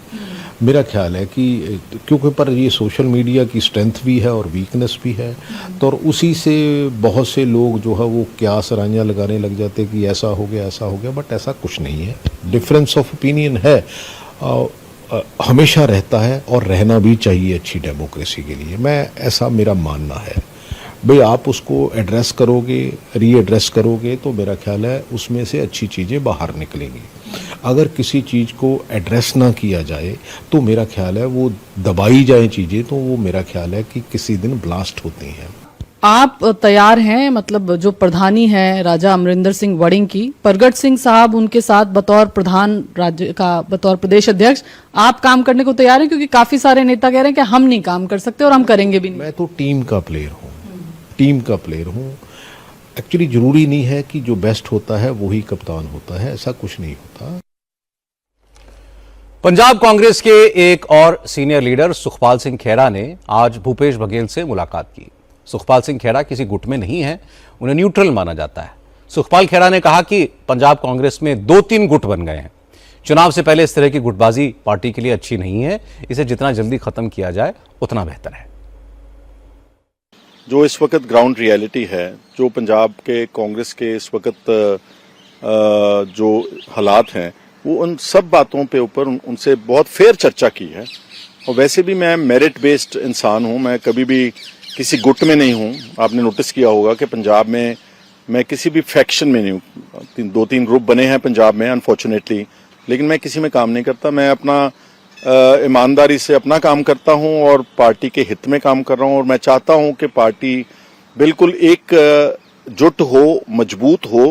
मेरा ख्याल है कि क्योंकि पर ये सोशल मीडिया की स्ट्रेंथ भी है और वीकनेस भी है, तो और उसी से बहुत से लोग जो है वो क्या सराहनियाँ लगाने लग जाते कि ऐसा हो गया, बट ऐसा कुछ नहीं है। डिफरेंस ऑफ ओपिनियन है, हमेशा रहता है और रहना भी चाहिए अच्छी डेमोक्रेसी के लिए। मैं ऐसा मेरा मानना है भाई, आप उसको एड्रेस करोगे, रीएड्रेस करोगे तो मेरा ख्याल है उसमें से अच्छी चीज़ें बाहर निकलेंगी। अगर किसी चीज़ को एड्रेस ना किया जाए तो मेरा ख्याल है वो दबाई जाए चीज़ें, तो वो मेरा ख्याल है कि किसी दिन ब्लास्ट होती हैं। आप तैयार हैं, मतलब जो प्रधानी है राजा अमरिंदर सिंह वडिंग की, परगट सिंह साहब उनके साथ बतौर प्रधान राज्य का, बतौर प्रदेश अध्यक्ष आप काम करने को तैयार हैं? क्योंकि काफी सारे नेता कह रहे हैं कि हम नहीं काम कर सकते और हम करेंगे भी नहीं। मैं तो टीम का प्लेयर हूँ, एक्चुअली जरूरी नहीं है कि जो बेस्ट होता है वही कप्तान होता है, ऐसा कुछ नहीं होता। पंजाब कांग्रेस के एक और सीनियर लीडर सुखपाल सिंह खेरा ने आज भूपेश बघेल से मुलाकात की। सुखपाल सिंह खेरा किसी गुट में नहीं है, उन्हें न्यूट्रल माना जाता है। सुखपाल खेरा ने कहा कि पंजाब कांग्रेस में 2-3 गुट बन गए हैं। चुनाव से पहले इस तरह की गुटबाजी पार्टी के लिए अच्छी नहीं है, इसे जितना जल्दी खत्म किया जाए उतना बेहतर है। जो इस वक्त ग्राउंड रियलिटी है, जो पंजाब के कांग्रेस के इस वक्त जो हालात हैं, वो उन सब बातों पे ऊपर उनसे बहुत फेयर चर्चा की है। और वैसे भी मैं मेरिट बेस्ड इंसान हूं, मैं कभी भी किसी गुट में नहीं हूं। आपने नोटिस किया होगा कि पंजाब में मैं किसी भी फैक्शन में नहीं हूं। 2-3 ग्रुप बने हैं पंजाब में अनफॉर्चुनेटली, लेकिन मैं किसी में काम नहीं करता। मैं अपना ईमानदारी से अपना काम करता हूं और पार्टी के हित में काम कर रहा हूं। और मैं चाहता हूं कि पार्टी बिल्कुल एकजुट हो, मजबूत हो,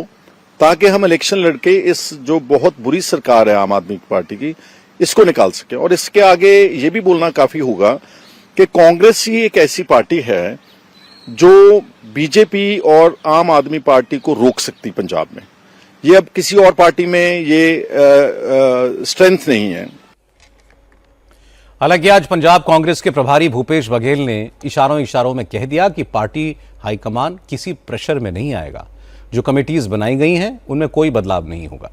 ताकि हम इलेक्शन लड़के इस जो बहुत बुरी सरकार है आम आदमी पार्टी की, इसको निकाल सके। और इसके आगे ये भी बोलना काफी होगा कि कांग्रेस ही एक ऐसी पार्टी है जो बीजेपी और आम आदमी पार्टी को रोक सकती पंजाब में। ये अब किसी और पार्टी में ये स्ट्रेंथ नहीं है। हालांकि आज पंजाब कांग्रेस के प्रभारी भूपेश बघेल ने इशारों में कह दिया कि पार्टी हाईकमान किसी प्रेशर में नहीं आएगा। जो कमेटीज बनाई गई हैं उनमें कोई बदलाव नहीं होगा।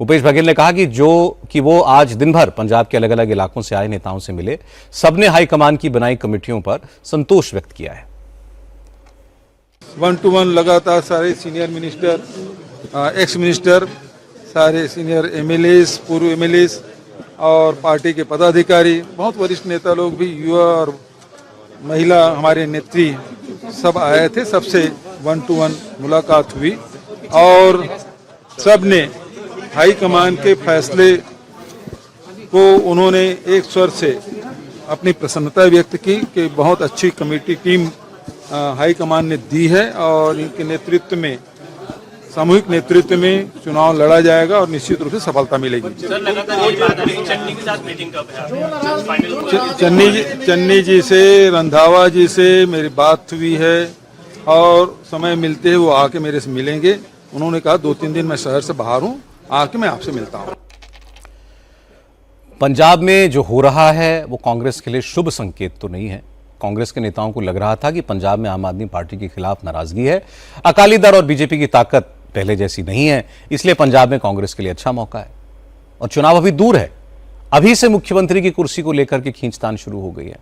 भूपेश बघेल ने कहा कि वो आज दिन भर पंजाब के अलग अलग इलाकों से आए नेताओं से मिले, सबने हाईकमान की बनाई कमेटियों पर संतोष व्यक्त किया है। 1 to 1 लगातार सारे सीनियर मिनिस्टर, एक्स मिनिस्टर, सारे सीनियर एमएलएस, पूर्व एमएलएस और पार्टी के पदाधिकारी, बहुत वरिष्ठ नेता लोग भी, युवा और महिला हमारे नेत्री सब आए थे। सबसे 1 to 1 मुलाकात हुई और सब ने हाई कमान के फैसले को उन्होंने एक स्वर से अपनी प्रसन्नता व्यक्त की कि बहुत अच्छी कमेटी टीम हाईकमान ने दी है और इनके नेतृत्व में, सामूहिक नेतृत्व में चुनाव लड़ा जाएगा और निश्चित रूप से सफलता मिलेगी। चन्नी जी से, रंधावा जी से मेरी बात हुई है और समय मिलते ही वो आके मेरे से मिलेंगे। उन्होंने कहा 2-3 दिन मैं शहर से बाहर हूँ, आके मैं आपसे मिलता हूँ। पंजाब में जो हो रहा है वो कांग्रेस के लिए शुभ संकेत तो नहीं है। कांग्रेस के नेताओं को लग रहा था कि पंजाब में आम आदमी पार्टी के खिलाफ नाराजगी है, अकाली दल और बीजेपी की ताकत पहले जैसी नहीं है, इसलिए पंजाब में कांग्रेस के लिए अच्छा मौका है। और चुनाव अभी दूर है, अभी से मुख्यमंत्री की कुर्सी को लेकर के खींचतान शुरू हो गई है।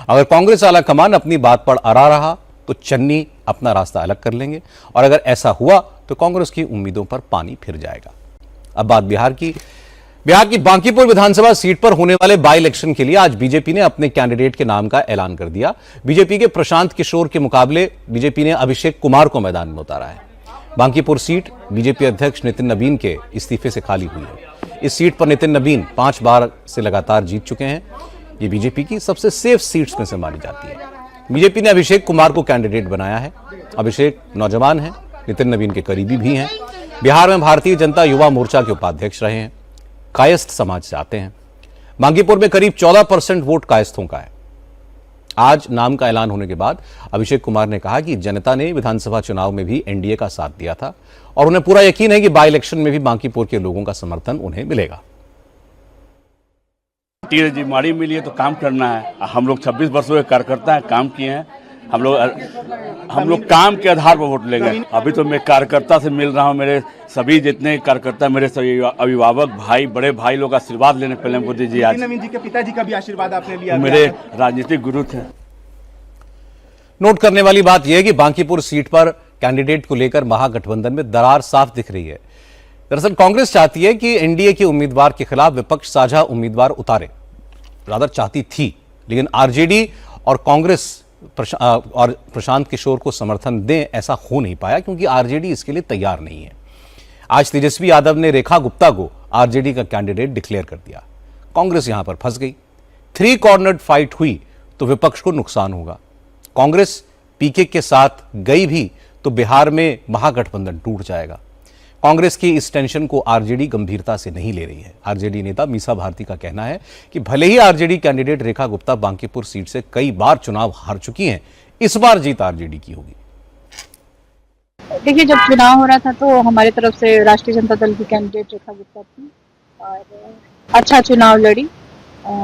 अगर कांग्रेस आला कमान अपनी बात पर अड़ा रहा तो चन्नी अपना रास्ता अलग कर लेंगे, और अगर ऐसा हुआ तो कांग्रेस की उम्मीदों पर पानी फिर जाएगा। अब बात बिहार की बांकीपुर विधानसभा सीट पर होने वाले बाई इलेक्शन के लिए आज बीजेपी ने अपने कैंडिडेट के नाम का ऐलान कर दिया। बीजेपी के प्रशांत किशोर के मुकाबले बीजेपी ने अभिषेक कुमार को मैदान में उतारा है। बांकीपुर सीट बीजेपी अध्यक्ष नितिन नबीन के इस्तीफे से खाली हुई है। इस सीट पर नितिन नबीन 5 बार से लगातार जीत चुके हैं। ये बीजेपी की सबसे सेफ सीट्स में से मानी जाती है। बीजेपी ने अभिषेक कुमार को कैंडिडेट बनाया है। अभिषेक नौजवान हैं, नितिन नबीन के करीबी भी हैं। बिहार में भारतीय जनता युवा मोर्चा के उपाध्यक्ष रहे हैं, कायस्थ समाज से आते हैं। बांकीपुर में करीब 14% वोट कायस्थों का है। आज नाम का ऐलान होने के बाद अभिषेक कुमार ने कहा कि जनता ने विधानसभा चुनाव में भी एनडीए का साथ दिया था और उन्हें पूरा यकीन है कि बाई इलेक्शन में भी बांकीपुर के लोगों का समर्थन उन्हें मिलेगा। जी माड़ी मिली है तो काम करना है। हम लोग 26 वर्षों के कार्यकर्ता हैं, काम किए हैं। हम लोग काम के आधार पर वोट लेंगे। अभी तो मैं कार्यकर्ता से मिल रहा हूँ। मेरे सभी जितने कार्यकर्ता, मेरे सभी अभिभावक भाई, बड़े भाई लोग आशीर्वाद लेने पहले हमको दीजिए। आज नवीन जी के पिताजी का भी आशीर्वाद आपने लिया। मेरे राजनीतिक गुरु थे। नोट करने वाली बात यह है कि बांकीपुर सीट पर कैंडिडेट को लेकर महागठबंधन में दरार साफ दिख रही है। दरअसल कांग्रेस चाहती है कि एनडीए के उम्मीदवार के खिलाफ विपक्ष साझा उम्मीदवार उतारे, रादर चाहती थी, लेकिन आरजेडी और कांग्रेस और प्रशांत किशोर को समर्थन दें, ऐसा हो नहीं पाया क्योंकि आरजेडी इसके लिए तैयार नहीं है। आज तेजस्वी यादव ने रेखा गुप्ता को आरजेडी का कैंडिडेट डिक्लेयर कर दिया। कांग्रेस यहां पर फंस गई। 3 कॉर्नर्ड फाइट हुई तो विपक्ष को नुकसान होगा। कांग्रेस पीके के साथ गई भी तो बिहार में महागठबंधन टूट जाएगा। कांग्रेस की इस टेंशन को आरजेडी गंभीरता से नहीं ले रही है। आरजेडी नेता मीसा भारती का कहना है कि भले ही RJD candidate Rekha Gupta Bankipur seat से कई बार चुनाव हार चुकी हैं, इस बार जीत आरजेडी की होगी। देखिए, जब चुनाव हो रहा था तो हमारी तरफ से राष्ट्रीय जनता दल की कैंडिडेट रेखा गुप्ता थी और अच्छा चुनाव लड़ी।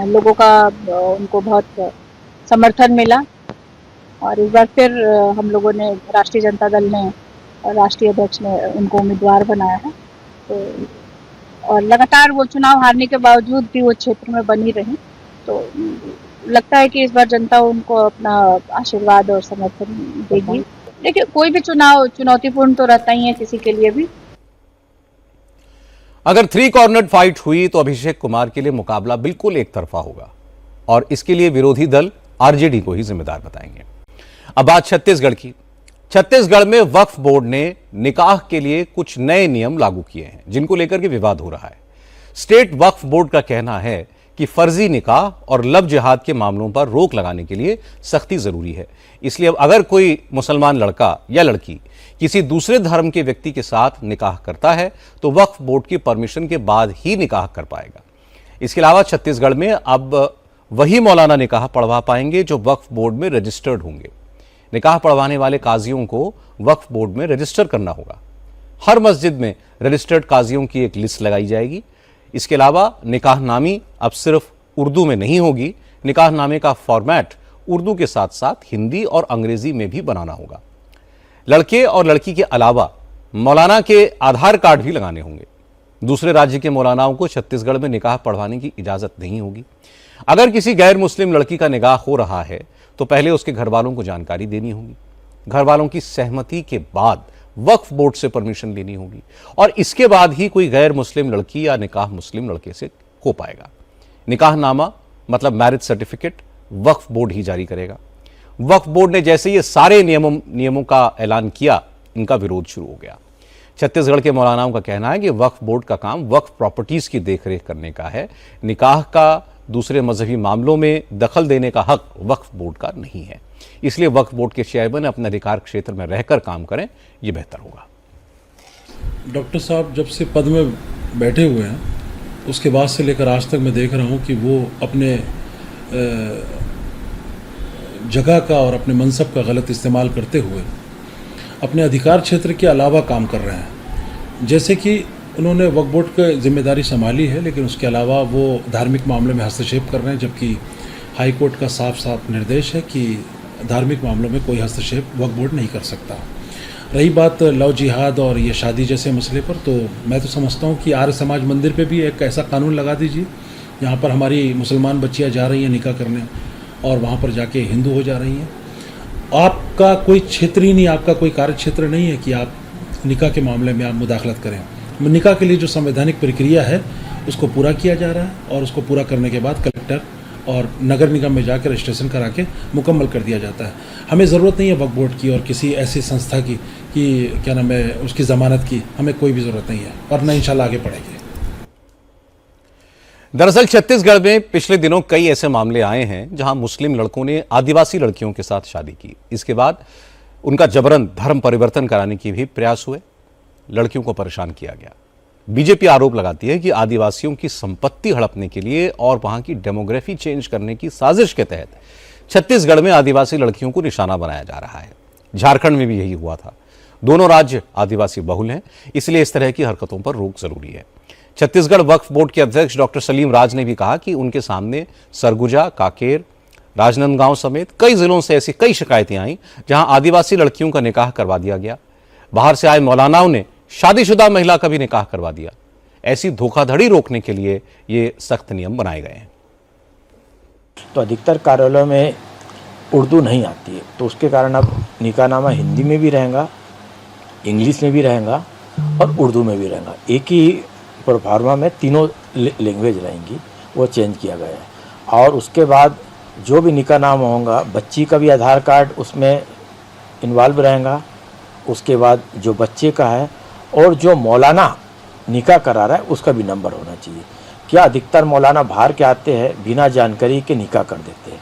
लोगों का उनको बहुत समर्थन मिला और इस बार फिर हम लोगों ने, राष्ट्रीय जनता दल ने और राष्ट्रीय अध्यक्ष ने उनको उम्मीदवार बनाया है। तो और लगातार वो चुनाव हारने के बावजूद भी वो क्षेत्र में बनी रही, तो लगता है कि इस बार जनता उनको अपना आशीर्वाद और समर्थन देगी। देखिए, कोई भी चुनाव चुनौतीपूर्ण तो रहता ही है किसी के लिए भी। अगर 3 कॉर्नर्ड फाइट हुई तो अभिषेक कुमार के लिए मुकाबला बिल्कुल एक तरफा होगा और इसके लिए विरोधी दल आरजेडी को ही जिम्मेदार बताएंगे। अब बात छत्तीसगढ़ की। छत्तीसगढ़ में वक्फ बोर्ड ने निकाह के लिए कुछ नए नियम लागू किए हैं जिनको लेकर के विवाद हो रहा है। स्टेट वक्फ बोर्ड का कहना है कि फर्जी निकाह और लव जिहाद के मामलों पर रोक लगाने के लिए सख्ती जरूरी है। इसलिए अब अगर कोई मुसलमान लड़का या लड़की किसी दूसरे धर्म के व्यक्ति के साथ निकाह करता है तो वक्फ बोर्ड की परमिशन के बाद ही निकाह कर पाएगा। इसके अलावा छत्तीसगढ़ में अब वही मौलाना निकाह पढ़वा पाएंगे जो वक्फ बोर्ड में रजिस्टर्ड होंगे। निकाह पढ़वाने वाले काजियों को वक्फ बोर्ड में रजिस्टर करना होगा। हर मस्जिद में रजिस्टर्ड काजियों की एक लिस्ट लगाई जाएगी। इसके अलावा निकाहनामी अब सिर्फ उर्दू में नहीं होगी, निकाहनामे का फॉर्मेट उर्दू के साथ साथ हिंदी और अंग्रेजी में भी बनाना होगा। लड़के और लड़की के अलावा मौलाना के आधार कार्ड भी लगाने होंगे। दूसरे राज्य के मौलानाओं को छत्तीसगढ़ में निकाह पढ़वाने की इजाजत नहीं होगी। अगर किसी गैर मुस्लिम लड़की का निकाह हो रहा है तो पहले उसके घर वालों को जानकारी देनी होगी। घर वालों की सहमति के बाद वक्फ बोर्ड से परमिशन लेनी होगी और इसके बाद ही कोई गैर मुस्लिम लड़की या निकाह मुस्लिम लड़के से हो पाएगा। निकाहनामा मतलब मैरिज सर्टिफिकेट वक्फ बोर्ड ही जारी करेगा। वक्फ बोर्ड ने जैसे ये सारे नियमों का ऐलान किया, इनका विरोध शुरू हो गया। छत्तीसगढ़ के मौलानाओं का कहना है कि वक्फ बोर्ड का काम वक्फ प्रॉपर्टीज की देखरेख करने का है। निकाह का दूसरे मजहबी मामलों में दखल देने का हक वक्फ बोर्ड का नहीं है। इसलिए वक्फ बोर्ड के चेयरमैन अपने अधिकार क्षेत्र में रहकर काम करें, ये बेहतर होगा। डॉक्टर साहब जब से पद में बैठे हुए हैं उसके बाद से लेकर आज तक मैं देख रहा हूं कि वो अपने जगह का और अपने मनसब का गलत इस्तेमाल करते हुए अपने अधिकार क्षेत्र के अलावा काम कर रहे हैं। जैसे कि उन्होंने वक्फ बोर्ड की जिम्मेदारी संभाली है, लेकिन उसके अलावा वो धार्मिक मामले में हस्तक्षेप कर रहे हैं, जबकि हाई कोर्ट का साफ साफ निर्देश है कि धार्मिक मामलों में कोई हस्तक्षेप वक्फ बोर्ड नहीं कर सकता। रही बात लव जिहाद और ये शादी जैसे मसले पर, तो मैं तो समझता हूँ कि आर्य समाज मंदिर पे भी एक ऐसा कानून लगा दीजिए यहाँ पर हमारी मुसलमान बच्चियाँ जा रही हैं निकाह करने और वहाँ पर जाके हिंदू हो जा रही हैं। आपका कोई क्षेत्र ही नहीं, आपका कोई कार्य क्षेत्र नहीं है कि आप निकाह के मामले में आप मुदाखलत करें। निकाह के लिए जो संवैधानिक प्रक्रिया है उसको पूरा किया जा रहा है और उसको पूरा करने के बाद कलेक्टर और नगर निगम में जाकर रजिस्ट्रेशन करा के मुकम्मल कर दिया जाता है। हमें ज़रूरत नहीं है वक्फ बोर्ड की और किसी ऐसी संस्था की कि क्या नाम है उसकी ज़मानत की, हमें कोई भी ज़रूरत नहीं है और न इंशाल्लाह आगे बढ़ेगी। दरअसल छत्तीसगढ़ में पिछले दिनों कई ऐसे मामले आए हैं जहां मुस्लिम लड़कों ने आदिवासी लड़कियों के साथ शादी की। इसके बाद उनका जबरन धर्म परिवर्तन कराने की भी प्रयास हुए, लड़कियों को परेशान किया गया। बीजेपी आरोप लगाती है कि आदिवासियों की संपत्ति हड़पने के लिए और वहां की डेमोग्राफी चेंज करने की साजिश के तहत छत्तीसगढ़ में आदिवासी लड़कियों को निशाना बनाया जा रहा है। झारखंड में भी यही हुआ था। दोनों राज्य आदिवासी बहुल हैं, इसलिए इस तरह की हरकतों पर रोक जरूरी है। छत्तीसगढ़ वक्फ बोर्ड के अध्यक्ष डॉक्टर सलीम राज ने भी कहा कि उनके सामने सरगुजा, कांकेर, राजनांदगांव समेत कई जिलों से ऐसी कई शिकायतें आई जहां आदिवासी लड़कियों का निकाह करवा दिया गया। बाहर से आए मौलानाओं ने शादीशुदा महिला का भी निकाह करवा दिया। ऐसी धोखाधड़ी रोकने के लिए ये सख्त नियम बनाए गए हैं। तो अधिकतर कार्यालयों में उर्दू नहीं आती है, तो उसके कारण अब निकाहनामा हिंदी में भी रहेगा, इंग्लिश में भी रहेगा और उर्दू में भी रहेगा। एक ही प्रोफार्मा में तीनों लैंग्वेज रहेंगी, वो चेंज किया गया है। और उसके बाद जो भी निकाहनामा होगा, बच्ची का भी आधार कार्ड उसमें इन्वॉल्व रहेगा। उसके बाद जो बच्चे का है और जो मौलाना निकाह करा रहा है उसका भी नंबर होना चाहिए। क्या अधिकतर मौलाना बाहर के आते हैं, बिना जानकारी के निकाह कर देते हैं।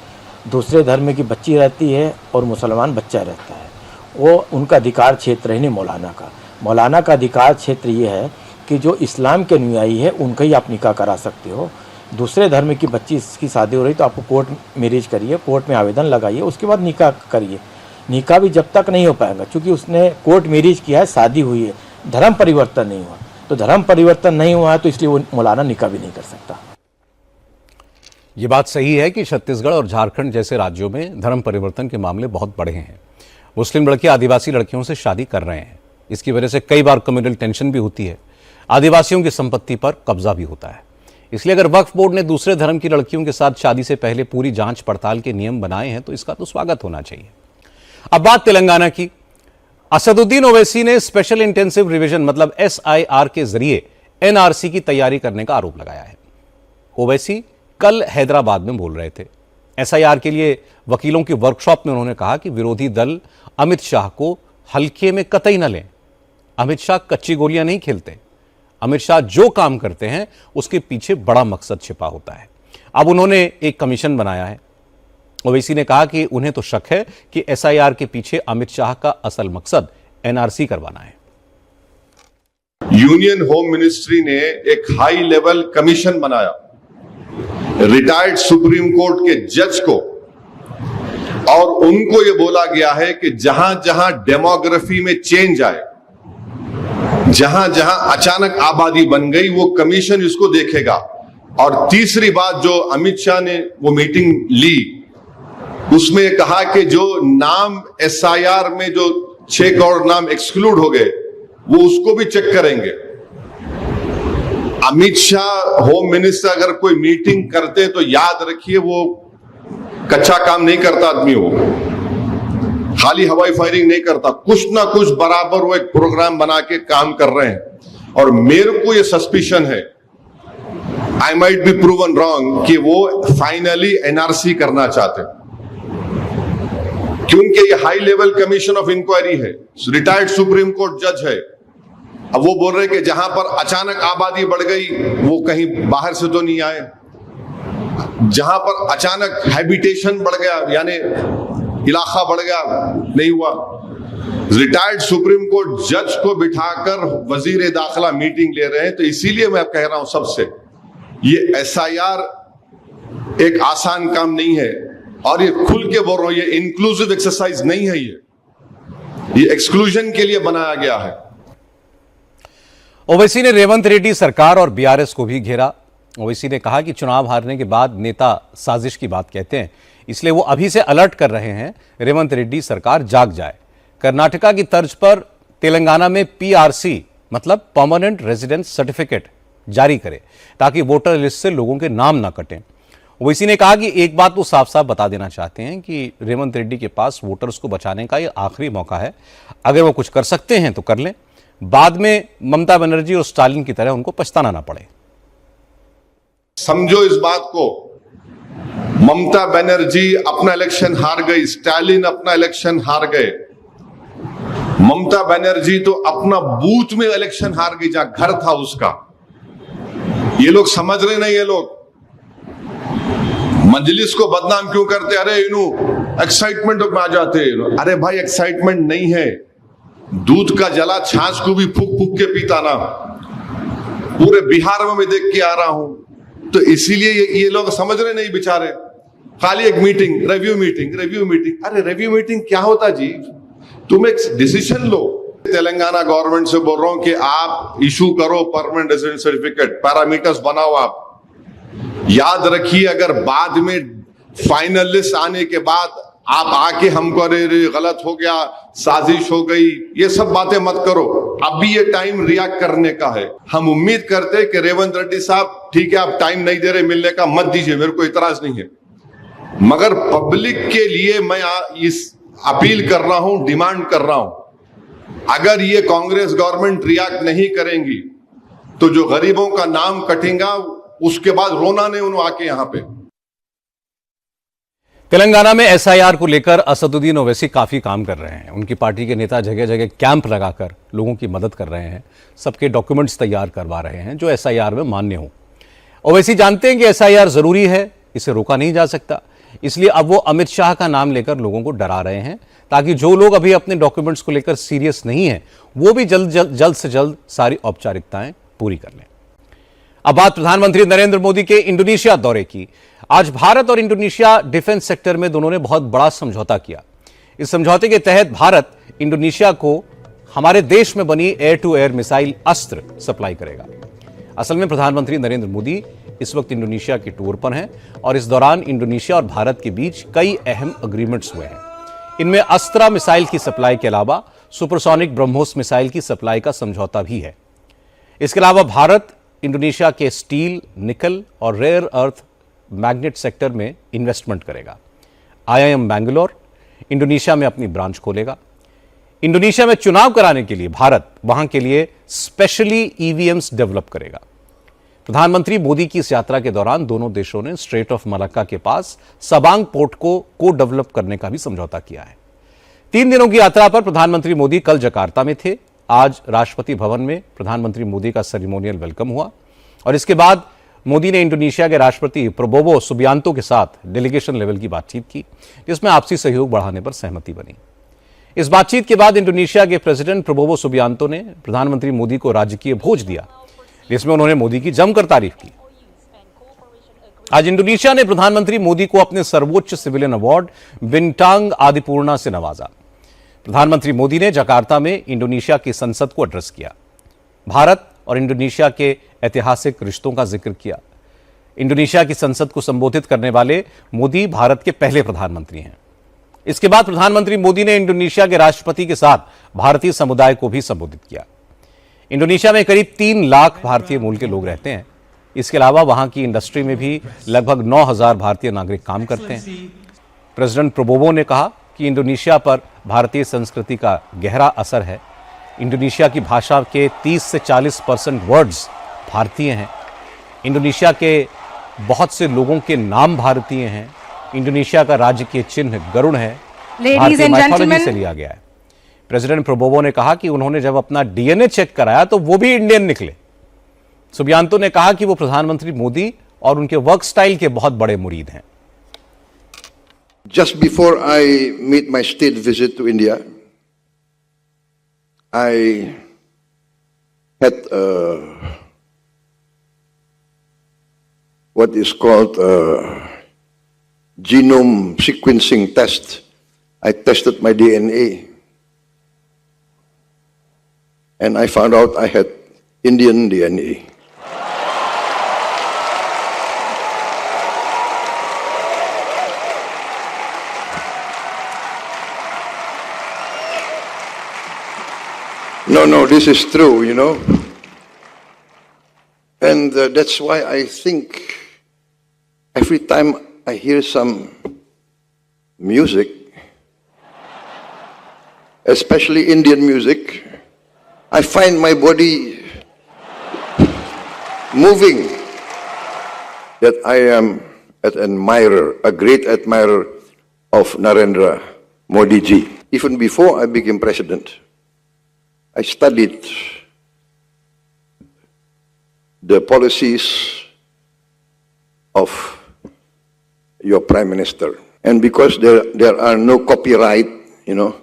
दूसरे धर्म की बच्ची रहती है और मुसलमान बच्चा रहता है, वो उनका अधिकार क्षेत्र है नहीं मौलाना का। मौलाना का अधिकार क्षेत्र ये है कि जो इस्लाम के अनुयायी है उनका ही आप निकाह करा सकते हो। दूसरे धर्म की बच्ची की शादी हो रही तो आपको कोर्ट मैरिज करिए, कोर्ट में आवेदन लगाइए, उसके बाद निकाह करिए। निकाह भी जब तक नहीं हो पाएगा क्योंकि उसने कोर्ट मैरिज किया है, शादी हुई है, धर्म परिवर्तन नहीं हुआ। तो धर्म परिवर्तन नहीं हुआ है तो इसलिए वो मौलाना निकाह भी नहीं कर सकता। ये बात सही है कि छत्तीसगढ़ और झारखंड जैसे राज्यों में धर्म परिवर्तन के मामले बहुत बड़े हैं। मुस्लिम लड़के आदिवासी लड़कियों से शादी कर रहे हैं। इसकी वजह से कई बार कम्युनल टेंशन भी होती है, आदिवासियों की संपत्ति पर कब्जा भी होता है। इसलिए अगर वक्फ बोर्ड ने दूसरे धर्म की लड़कियों के साथ शादी से पहले पूरी जांच पड़ताल के नियम बनाए हैं तो इसका तो स्वागत होना चाहिए। अब बात तेलंगाना की। असदुद्दीन ओवैसी ने स्पेशल इंटेंसिव रिवीजन मतलब SIR के जरिए NRC की तैयारी करने का आरोप लगाया है। ओवैसी कल हैदराबाद में बोल रहे थे। SIR के लिए वकीलों की वर्कशॉप में उन्होंने कहा कि विरोधी दल अमित शाह को हल्के में कतई न लें। अमित शाह कच्ची गोलियां नहीं खेलते। अमित शाह जो काम करते हैं उसके पीछे बड़ा मकसद छिपा होता है। अब उन्होंने एक कमीशन बनाया है। ओवैसी ने कहा कि उन्हें तो शक है कि SIR के पीछे अमित शाह का असल मकसद NRC करवाना है। यूनियन होम मिनिस्ट्री ने एक हाई लेवल कमीशन बनाया रिटायर्ड सुप्रीम कोर्ट के जज को, और उनको यह बोला गया है कि जहां जहां डेमोग्राफी में चेंज आए, जहां जहां अचानक आबादी बन गई, वो कमीशन इसको देखेगा। और तीसरी बात जो अमित शाह ने वो मीटिंग ली, उसमें कहा कि जो नाम SIR में जो 6 करोड़ नाम एक्सक्लूड हो गए वो उसको भी चेक करेंगे। अमित शाह होम मिनिस्टर अगर कोई मीटिंग करते तो याद रखिए वो कच्चा काम नहीं करता आदमी, वो खाली हवाई फायरिंग नहीं करता, कुछ ना कुछ बराबर वो एक प्रोग्राम बना के काम कर रहे हैं। और मेरे को ये सस्पिशन है, I might be proven wrong, कि वो फाइनली NRC करना चाहते हैं, क्योंकि ये high level commission of inquiry है, रिटायर्ड सुप्रीम कोर्ट जज है। अब वो बोल रहे कि जहां पर अचानक आबादी बढ़ गई वो कहीं बाहर से तो नहीं आए। जहां पर अचानक हैबिटेशन बढ़ गया, यानी इलाका बढ़ गया, नहीं हुआ। रिटायर्ड सुप्रीम कोर्ट जज को बिठाकर वजीर दाखिला मीटिंग ले रहे हैं। तो इसीलिए मैं कह रहा हूं सबसे, ये SIR एक आसान काम नहीं है, और ये खुल के बोल रहा हूं, ये इंक्लूसिव एक्सरसाइज नहीं है, ये एक्सक्लूजन के लिए बनाया गया है। ओवैसी ने रेवंत रेड्डी सरकार और BRS को भी घेरा। ओवैसी ने कहा कि चुनाव हारने के बाद नेता साजिश की बात कहते हैं, इसलिए वो अभी से अलर्ट कर रहे हैं रेवंत रेड्डी सरकार जाग जाए। कर्नाटका की तर्ज पर तेलंगाना में PRC मतलब परमानेंट रेजिडेंस सर्टिफिकेट जारी करे ताकि वोटर लिस्ट से लोगों के नाम ना कटें। ओवैसी ने कहा कि एक बात वो साफ साफ बता देना चाहते हैं कि रेवंत रेड्डी के पास वोटर्स को बचाने का ये आखिरी मौका है। अगर वो कुछ कर सकते हैं तो कर लें, बाद में ममता बनर्जी और स्टालिन की तरह उनको पछताना ना पड़े। समझो इस बात को, ममता बनर्जी अपना इलेक्शन हार गई, स्टालिन अपना इलेक्शन हार गए। ममता बनर्जी तो अपना बूथ में इलेक्शन हार गई जहां घर था उसका। ये लोग समझ रहे नहीं, ये लोग मजलिस को बदनाम क्यों करते? अरे एक्साइटमेंट में आ जाते। अरे भाई एक्साइटमेंट नहीं है, दूध का जला छाछ को भी फूक फूक के पीता ना। पूरे बिहार में मैं देख के आ रहा हूं, तो इसीलिए ये लोग समझ रहे नहीं बेचारे। खाली एक मीटिंग, रिव्यू मीटिंग। अरे रिव्यू मीटिंग क्या होता जी? तुम एक डिसीजन लो। तेलंगाना गवर्नमेंट से बोल रहा हूं कि आप इशू करो परमानेंट रेजिडेंट सर्टिफिकेट, पैरामीटर्स बनाओ। आप याद रखिए, अगर बाद में फाइनल लिस्ट आने के बाद आप आके हमको अरे गलत हो गया, साजिश हो गई, ये सब बातें मत करो। अभी ये टाइम रिएक्ट करने का है। हम उम्मीद करते हैं कि रेवंत रेड्डी साहब, ठीक है आप टाइम नहीं दे रहे मिलने का, मत दीजिए, मेरे को इतराज नहीं है, मगर पब्लिक के लिए मैं इस अपील कर रहा हूं, डिमांड कर रहा हूं, अगर ये कांग्रेस गवर्नमेंट रिएक्ट नहीं करेंगी तो जो गरीबों का नाम कटेगा उसके बाद रोना नहीं उन्होंने आके यहां पे। तेलंगाना में SIR को लेकर असदुद्दीन ओवैसी काफी काम कर रहे हैं। उनकी पार्टी के नेता जगह जगह कैंप लगाकर लोगों की मदद कर रहे हैं, सबके डॉक्यूमेंट्स तैयार करवा रहे हैं जो SIR में मान्य हो। ओवैसी जानते हैं कि SIR जरूरी है, इसे रोका नहीं जा सकता, इसलिए अब वो अमित शाह का नाम लेकर लोगों को डरा रहे हैं ताकि जो लोग अभी अपने डॉक्यूमेंट्स को लेकर सीरियस नहीं है वो भी जल्द से जल्द सारी औपचारिकताएं पूरी कर लें। अब बात प्रधानमंत्री नरेंद्र मोदी के इंडोनेशिया दौरे की। आज भारत और इंडोनेशिया डिफेंस सेक्टर में दोनों ने बहुत बड़ा समझौता किया। इस समझौते के तहत भारत इंडोनेशिया को हमारे देश में बनी एयर टू एयर मिसाइल अस्त्र सप्लाई करेगा। असल में प्रधानमंत्री नरेंद्र मोदी इस वक्त इंडोनेशिया के टूर पर हैं और इस दौरान इंडोनेशिया और भारत के बीच कई अहम एग्रीमेंट्स हुए हैं। इनमें अस्त्रा मिसाइल की सप्लाई के अलावा सुपरसोनिक ब्रह्मोस मिसाइल की सप्लाई का समझौता भी है। इसके अलावा भारत इंडोनेशिया के स्टील, निकल और रेयर अर्थ मैग्नेट सेक्टर में इन्वेस्टमेंट करेगा। IIM बैंगलोर इंडोनेशिया में अपनी ब्रांच खोलेगा। इंडोनेशिया में चुनाव कराने के लिए भारत वहां के लिए स्पेशली EVMs डेवलप करेगा। प्रधानमंत्री मोदी की इस यात्रा के दौरान दोनों देशों ने स्ट्रेट ऑफ मलक्का के पास सबांग पोर्ट को डेवलप करने का भी समझौता किया है। 3 दिनों की यात्रा पर प्रधानमंत्री मोदी कल जकार्ता में थे। आज राष्ट्रपति भवन में प्रधानमंत्री मोदी का सेरेमोनियल वेलकम हुआ और इसके बाद मोदी ने इंडोनेशिया के राष्ट्रपति प्रबोवो सुबियांतो के साथ डेलीगेशन लेवल की बातचीत की, जिसमें आपसी सहयोग बढ़ाने पर सहमति बनी। इस बातचीत के बाद इंडोनेशिया के प्रेसिडेंट प्रबोवो सुबियांतो ने प्रधानमंत्री मोदी को राजकीय भोज दिया, जिसमें उन्होंने मोदी की जमकर तारीफ की। आज इंडोनेशिया ने प्रधानमंत्री मोदी को अपने सर्वोच्च सिविलियन अवार्ड बिंटांग आदिपूर्णा से नवाजा। प्रधानमंत्री मोदी ने जकार्ता में इंडोनेशिया की संसद को एड्रेस किया। भारत और इंडोनेशिया के ऐतिहासिक रिश्तों का जिक्र किया। इंडोनेशिया की संसद को संबोधित करने वाले मोदी भारत के पहले प्रधानमंत्री हैं। इसके बाद प्रधानमंत्री मोदी ने इंडोनेशिया के राष्ट्रपति के साथ भारतीय समुदाय को भी संबोधित किया। इंडोनेशिया में करीब 3 लाख भारतीय मूल के लोग रहते हैं। इसके अलावा वहां की इंडस्ट्री में भी लगभग 9,000 भारतीय नागरिक काम करते हैं। प्रेसिडेंट प्रबोवो ने कहा कि इंडोनेशिया पर भारतीय संस्कृति का गहरा असर है। इंडोनेशिया की भाषा के 30 से 40% वर्ड्स भारतीय हैं। इंडोनेशिया के बहुत से लोगों के नाम भारतीय हैं। इंडोनेशिया का राज्य के चिन्ह गरुड़ है, भारतीय माइथोलॉजी से लिया गया है। प्रेसिडेंट प्रबोवो ने कहा कि उन्होंने जब अपना DNA चेक कराया तो वो भी इंडियन निकले। सुबियांतो ने कहा कि वो प्रधानमंत्री मोदी और उनके वर्क स्टाइल के बहुत बड़े मुरीद हैं। Just before I made my state visit to India, I had what is called a genome sequencing test. I tested my DNA and I found out I had Indian DNA. No, this is true, you know. And that's why I think every time I hear some music, especially Indian music, I find my body moving, that I am an admirer, a great admirer of Narendra Modi ji. Even before I became president, I studied the policies of your Prime Minister. And because there are no copyright, you know,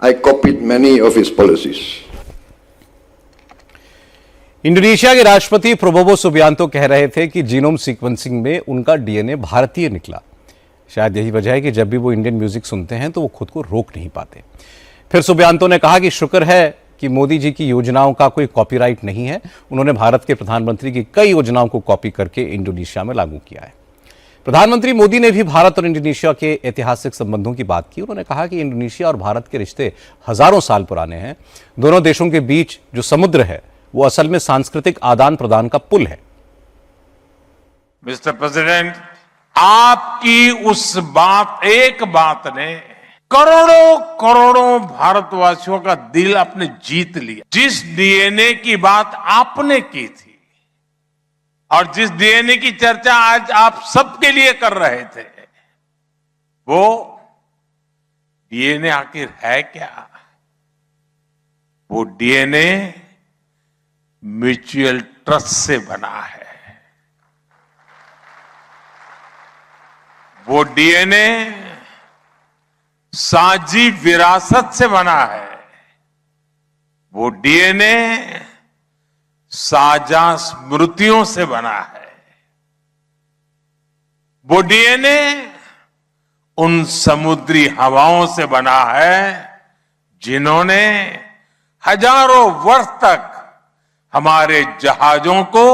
I copied many of his policies. Indonesia के राष्ट्रपति Prabowo Subianto कह रहे थे कि genome sequencing में उनका DNA भारतीय निकला। शायद यही वजह है कि जब भी वो इंडियन म्यूजिक सुनते हैं तो वो खुद को रोक नहीं पाते। फिर सुबियांतो ने कहा कि शुक्र है कि मोदी जी की योजनाओं का कोई कॉपीराइट नहीं है। उन्होंने भारत के प्रधानमंत्री की कई योजनाओं को कॉपी करके इंडोनेशिया में लागू किया है। प्रधानमंत्री मोदी ने भी भारत और इंडोनेशिया के ऐतिहासिक संबंधों की बात की। उन्होंने कहा कि इंडोनेशिया और भारत के रिश्ते हजारों साल पुराने हैं। दोनों देशों के बीच जो समुद्र है वो असल में सांस्कृतिक आदान प्रदान का पुल है। मिस्टर प्रेसिडेंट, आपकी उस एक बात ने करोड़ों भारतवासियों का दिल आपने जीत लिया। जिस डीएनए की बात आपने की थी और जिस डीएनए की चर्चा आज आप सबके लिए कर रहे थे, वो डीएनए आखिर है क्या? वो डीएनए म्यूचुअल ट्रस्ट से बना है। वो डीएनए साझी विरासत से बना है। वो डीएनए साझा स्मृतियों से बना है। वो डीएनए उन समुद्री हवाओं से बना है जिन्होंने हजारों वर्ष तक हमारे जहाजों को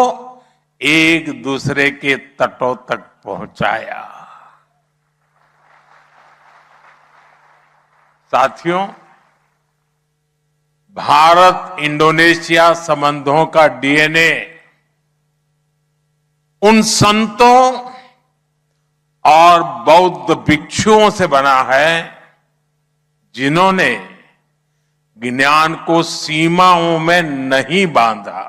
एक दूसरे के तटों तक पहुंचाया। साथियों, भारत इंडोनेशिया संबंधों का डीएनए उन संतों और बौद्ध भिक्षुओं से बना है जिन्होंने ज्ञान को सीमाओं में नहीं बांधा।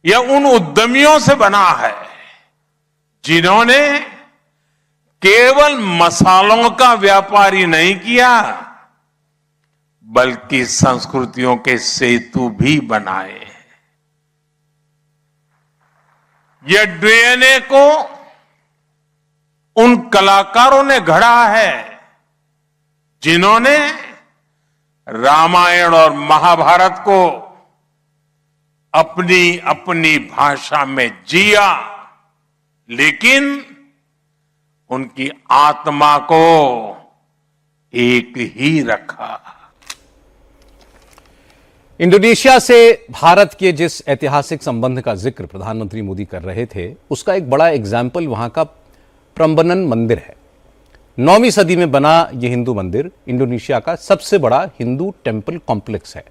यह उन उद्यमियों से बना है जिन्होंने केवल मसालों का व्यापारी नहीं किया, बल्कि संस्कृतियों के सेतु भी बनाए। यह डीएनए को उन कलाकारों ने गढ़ा है जिन्होंने रामायण और महाभारत को अपनी अपनी भाषा में जिया, लेकिन उनकी आत्मा को एक ही रखा। इंडोनेशिया से भारत के जिस ऐतिहासिक संबंध का जिक्र प्रधानमंत्री मोदी कर रहे थे, उसका एक बड़ा एग्जाम्पल वहां का प्रम्बनन मंदिर है। 9वीं सदी में बना यह हिंदू मंदिर इंडोनेशिया का सबसे बड़ा हिंदू टेम्पल कॉम्प्लेक्स है,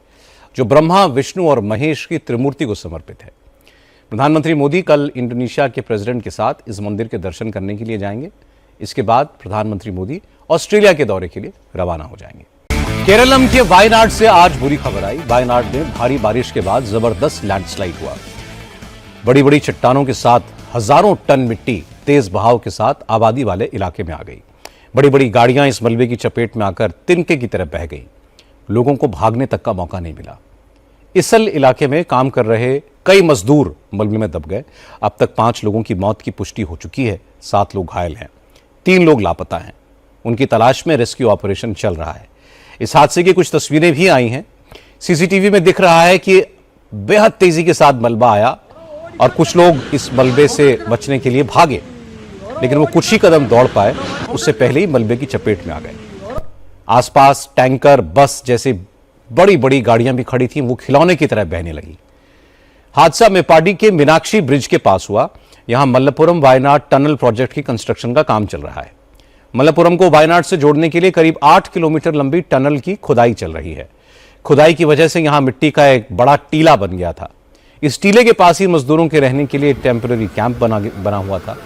जो ब्रह्मा, विष्णु और महेश की त्रिमूर्ति को समर्पित है। प्रधानमंत्री मोदी कल इंडोनेशिया के प्रेसिडेंट के साथ इस मंदिर के दर्शन करने के लिए जाएंगे। इसके बाद प्रधानमंत्री मोदी ऑस्ट्रेलिया के दौरे के लिए रवाना हो जाएंगे। केरलम के वायनाड से आज बुरी खबर आई। वायनाड में भारी बारिश के बाद जबरदस्त लैंडस्लाइड हुआ। बड़ी बड़ी चट्टानों के साथ हजारों टन मिट्टी तेज बहाव के साथ आबादी वाले इलाके में आ गई। बड़ी बड़ी गाड़ियां इस मलबे की चपेट में आकर तिनके की तरफ बह गई। लोगों को भागने तक का मौका नहीं मिला। इसल इलाके में काम कर रहे कई मजदूर मलबे में दब गए। अब तक 5 लोगों की मौत की पुष्टि हो चुकी है, 7 लोग घायल हैं, 3 लोग लापता हैं। उनकी तलाश में रेस्क्यू ऑपरेशन चल रहा है। इस हादसे की कुछ तस्वीरें भी आई हैं। सीसीटीवी में दिख रहा है कि बेहद तेजी के साथ मलबा आया और कुछ लोग इस मलबे से बचने के लिए भागे, लेकिन वो कुछ ही कदम दौड़ पाए, उससे पहले ही मलबे की चपेट में आ गए। आसपास टैंकर, बस जैसे बड़ी बड़ी गाड़ियां भी खड़ी थी, वो खिलौने की तरह बहने लगी। हादसा मेपाडी के मीनाक्षी ब्रिज के पास हुआ। यहां मल्लपुरम वायनाड टनल प्रोजेक्ट की कंस्ट्रक्शन का काम चल रहा है। मल्लपुरम को वायनाड से जोड़ने के लिए करीब 8 किलोमीटर लंबी टनल की खुदाई चल रही है। खुदाई की वजह से यहां मिट्टी का एक बड़ा टीला बन गया था। इस टीले के पास ही मजदूरों के रहने के लिए टेम्पररी कैंप बना हुआ था।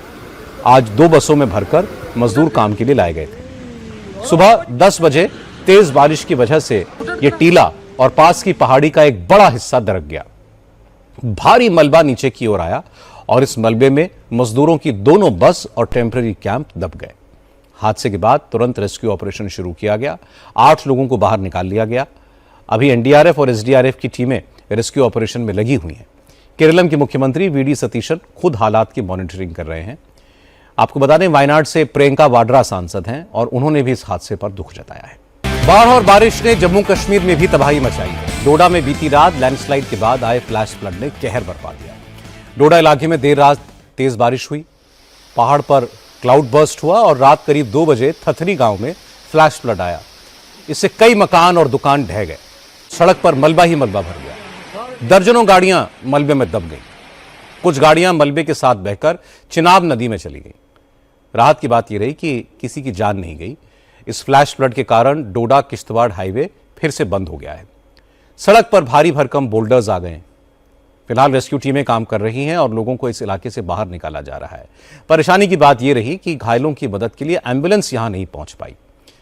आज 2 बसों में भरकर मजदूर काम के लिए लाए गए थे। सुबह 10 बजे तेज बारिश की वजह से यह टीला और पास की पहाड़ी का एक बड़ा हिस्सा दरक गया। भारी मलबा नीचे की ओर आया और इस मलबे में मजदूरों की दोनों बस और टेम्पररी कैंप दब गए। हादसे के बाद तुरंत रेस्क्यू ऑपरेशन शुरू किया गया। 8 लोगों को बाहर निकाल लिया गया। अभी एनडीआरएफ और एसडीआरएफ की टीमें रेस्क्यू ऑपरेशन में लगी हुई हैं। केरलम के मुख्यमंत्री वीडी सतीशन खुद हालात की मॉनिटरिंग कर रहे हैं। आपको बता दें, वायनाड से प्रियंका वाड्रा सांसद हैं और उन्होंने भी इस हादसे पर दुख जताया है। बाढ़ और बारिश ने जम्मू कश्मीर में भी तबाही मचाई है। डोडा में बीती रात लैंडस्लाइड के बाद आए फ्लैश फ्लड ने कहर बरपा दिया। डोडा इलाके में देर रात तेज बारिश हुई, पहाड़ पर क्लाउड बर्स्ट हुआ और रात करीब 2 बजे थथरी गांव में फ्लैश फ्लड आया। इससे कई मकान और दुकान ढह गए। सड़क पर मलबा ही मलबा भर गया। दर्जनों गाड़ियां मलबे में दब गईं। कुछ गाड़ियां मलबे के साथ बहकर चिनाब नदी में चली गईं। राहत की बात यह रही कि किसी की जान नहीं गई। इस फ्लैश फ्लड के कारण डोडा किश्तवाड़ हाईवे फिर से बंद हो गया है। सड़क पर भारी भरकम बोल्डर्स आ गए। फिलहाल रेस्क्यू टीमें काम कर रही हैं और लोगों को इस इलाके से बाहर निकाला जा रहा है। परेशानी की बात यह रही कि घायलों की मदद के लिए एम्बुलेंस यहां नहीं पहुंच पाई।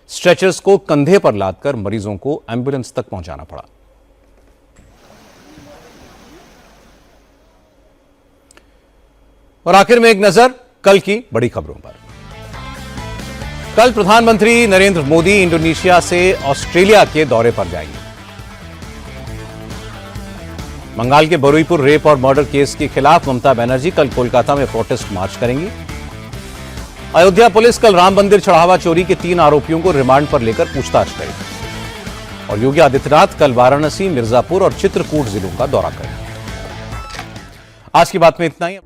स्ट्रेचर्स को कंधे पर लादकर मरीजों को एम्बुलेंस तक पहुंचाना पड़ा। और आखिर में एक नजर कल की बड़ी खबरों पर। कल प्रधानमंत्री नरेंद्र मोदी इंडोनेशिया से ऑस्ट्रेलिया के दौरे पर जाएंगे। बंगाल के बरुईपुर रेप और मर्डर केस के खिलाफ ममता बनर्जी कल कोलकाता में प्रोटेस्ट मार्च करेंगी। अयोध्या पुलिस कल राम मंदिर चढ़ावा चोरी के 3 आरोपियों को रिमांड पर लेकर पूछताछ करेगी। और योगी आदित्यनाथ कल वाराणसी, मिर्जापुर और चित्रकूट जिलों का दौरा करेंगे। आज की बात में इतना ही।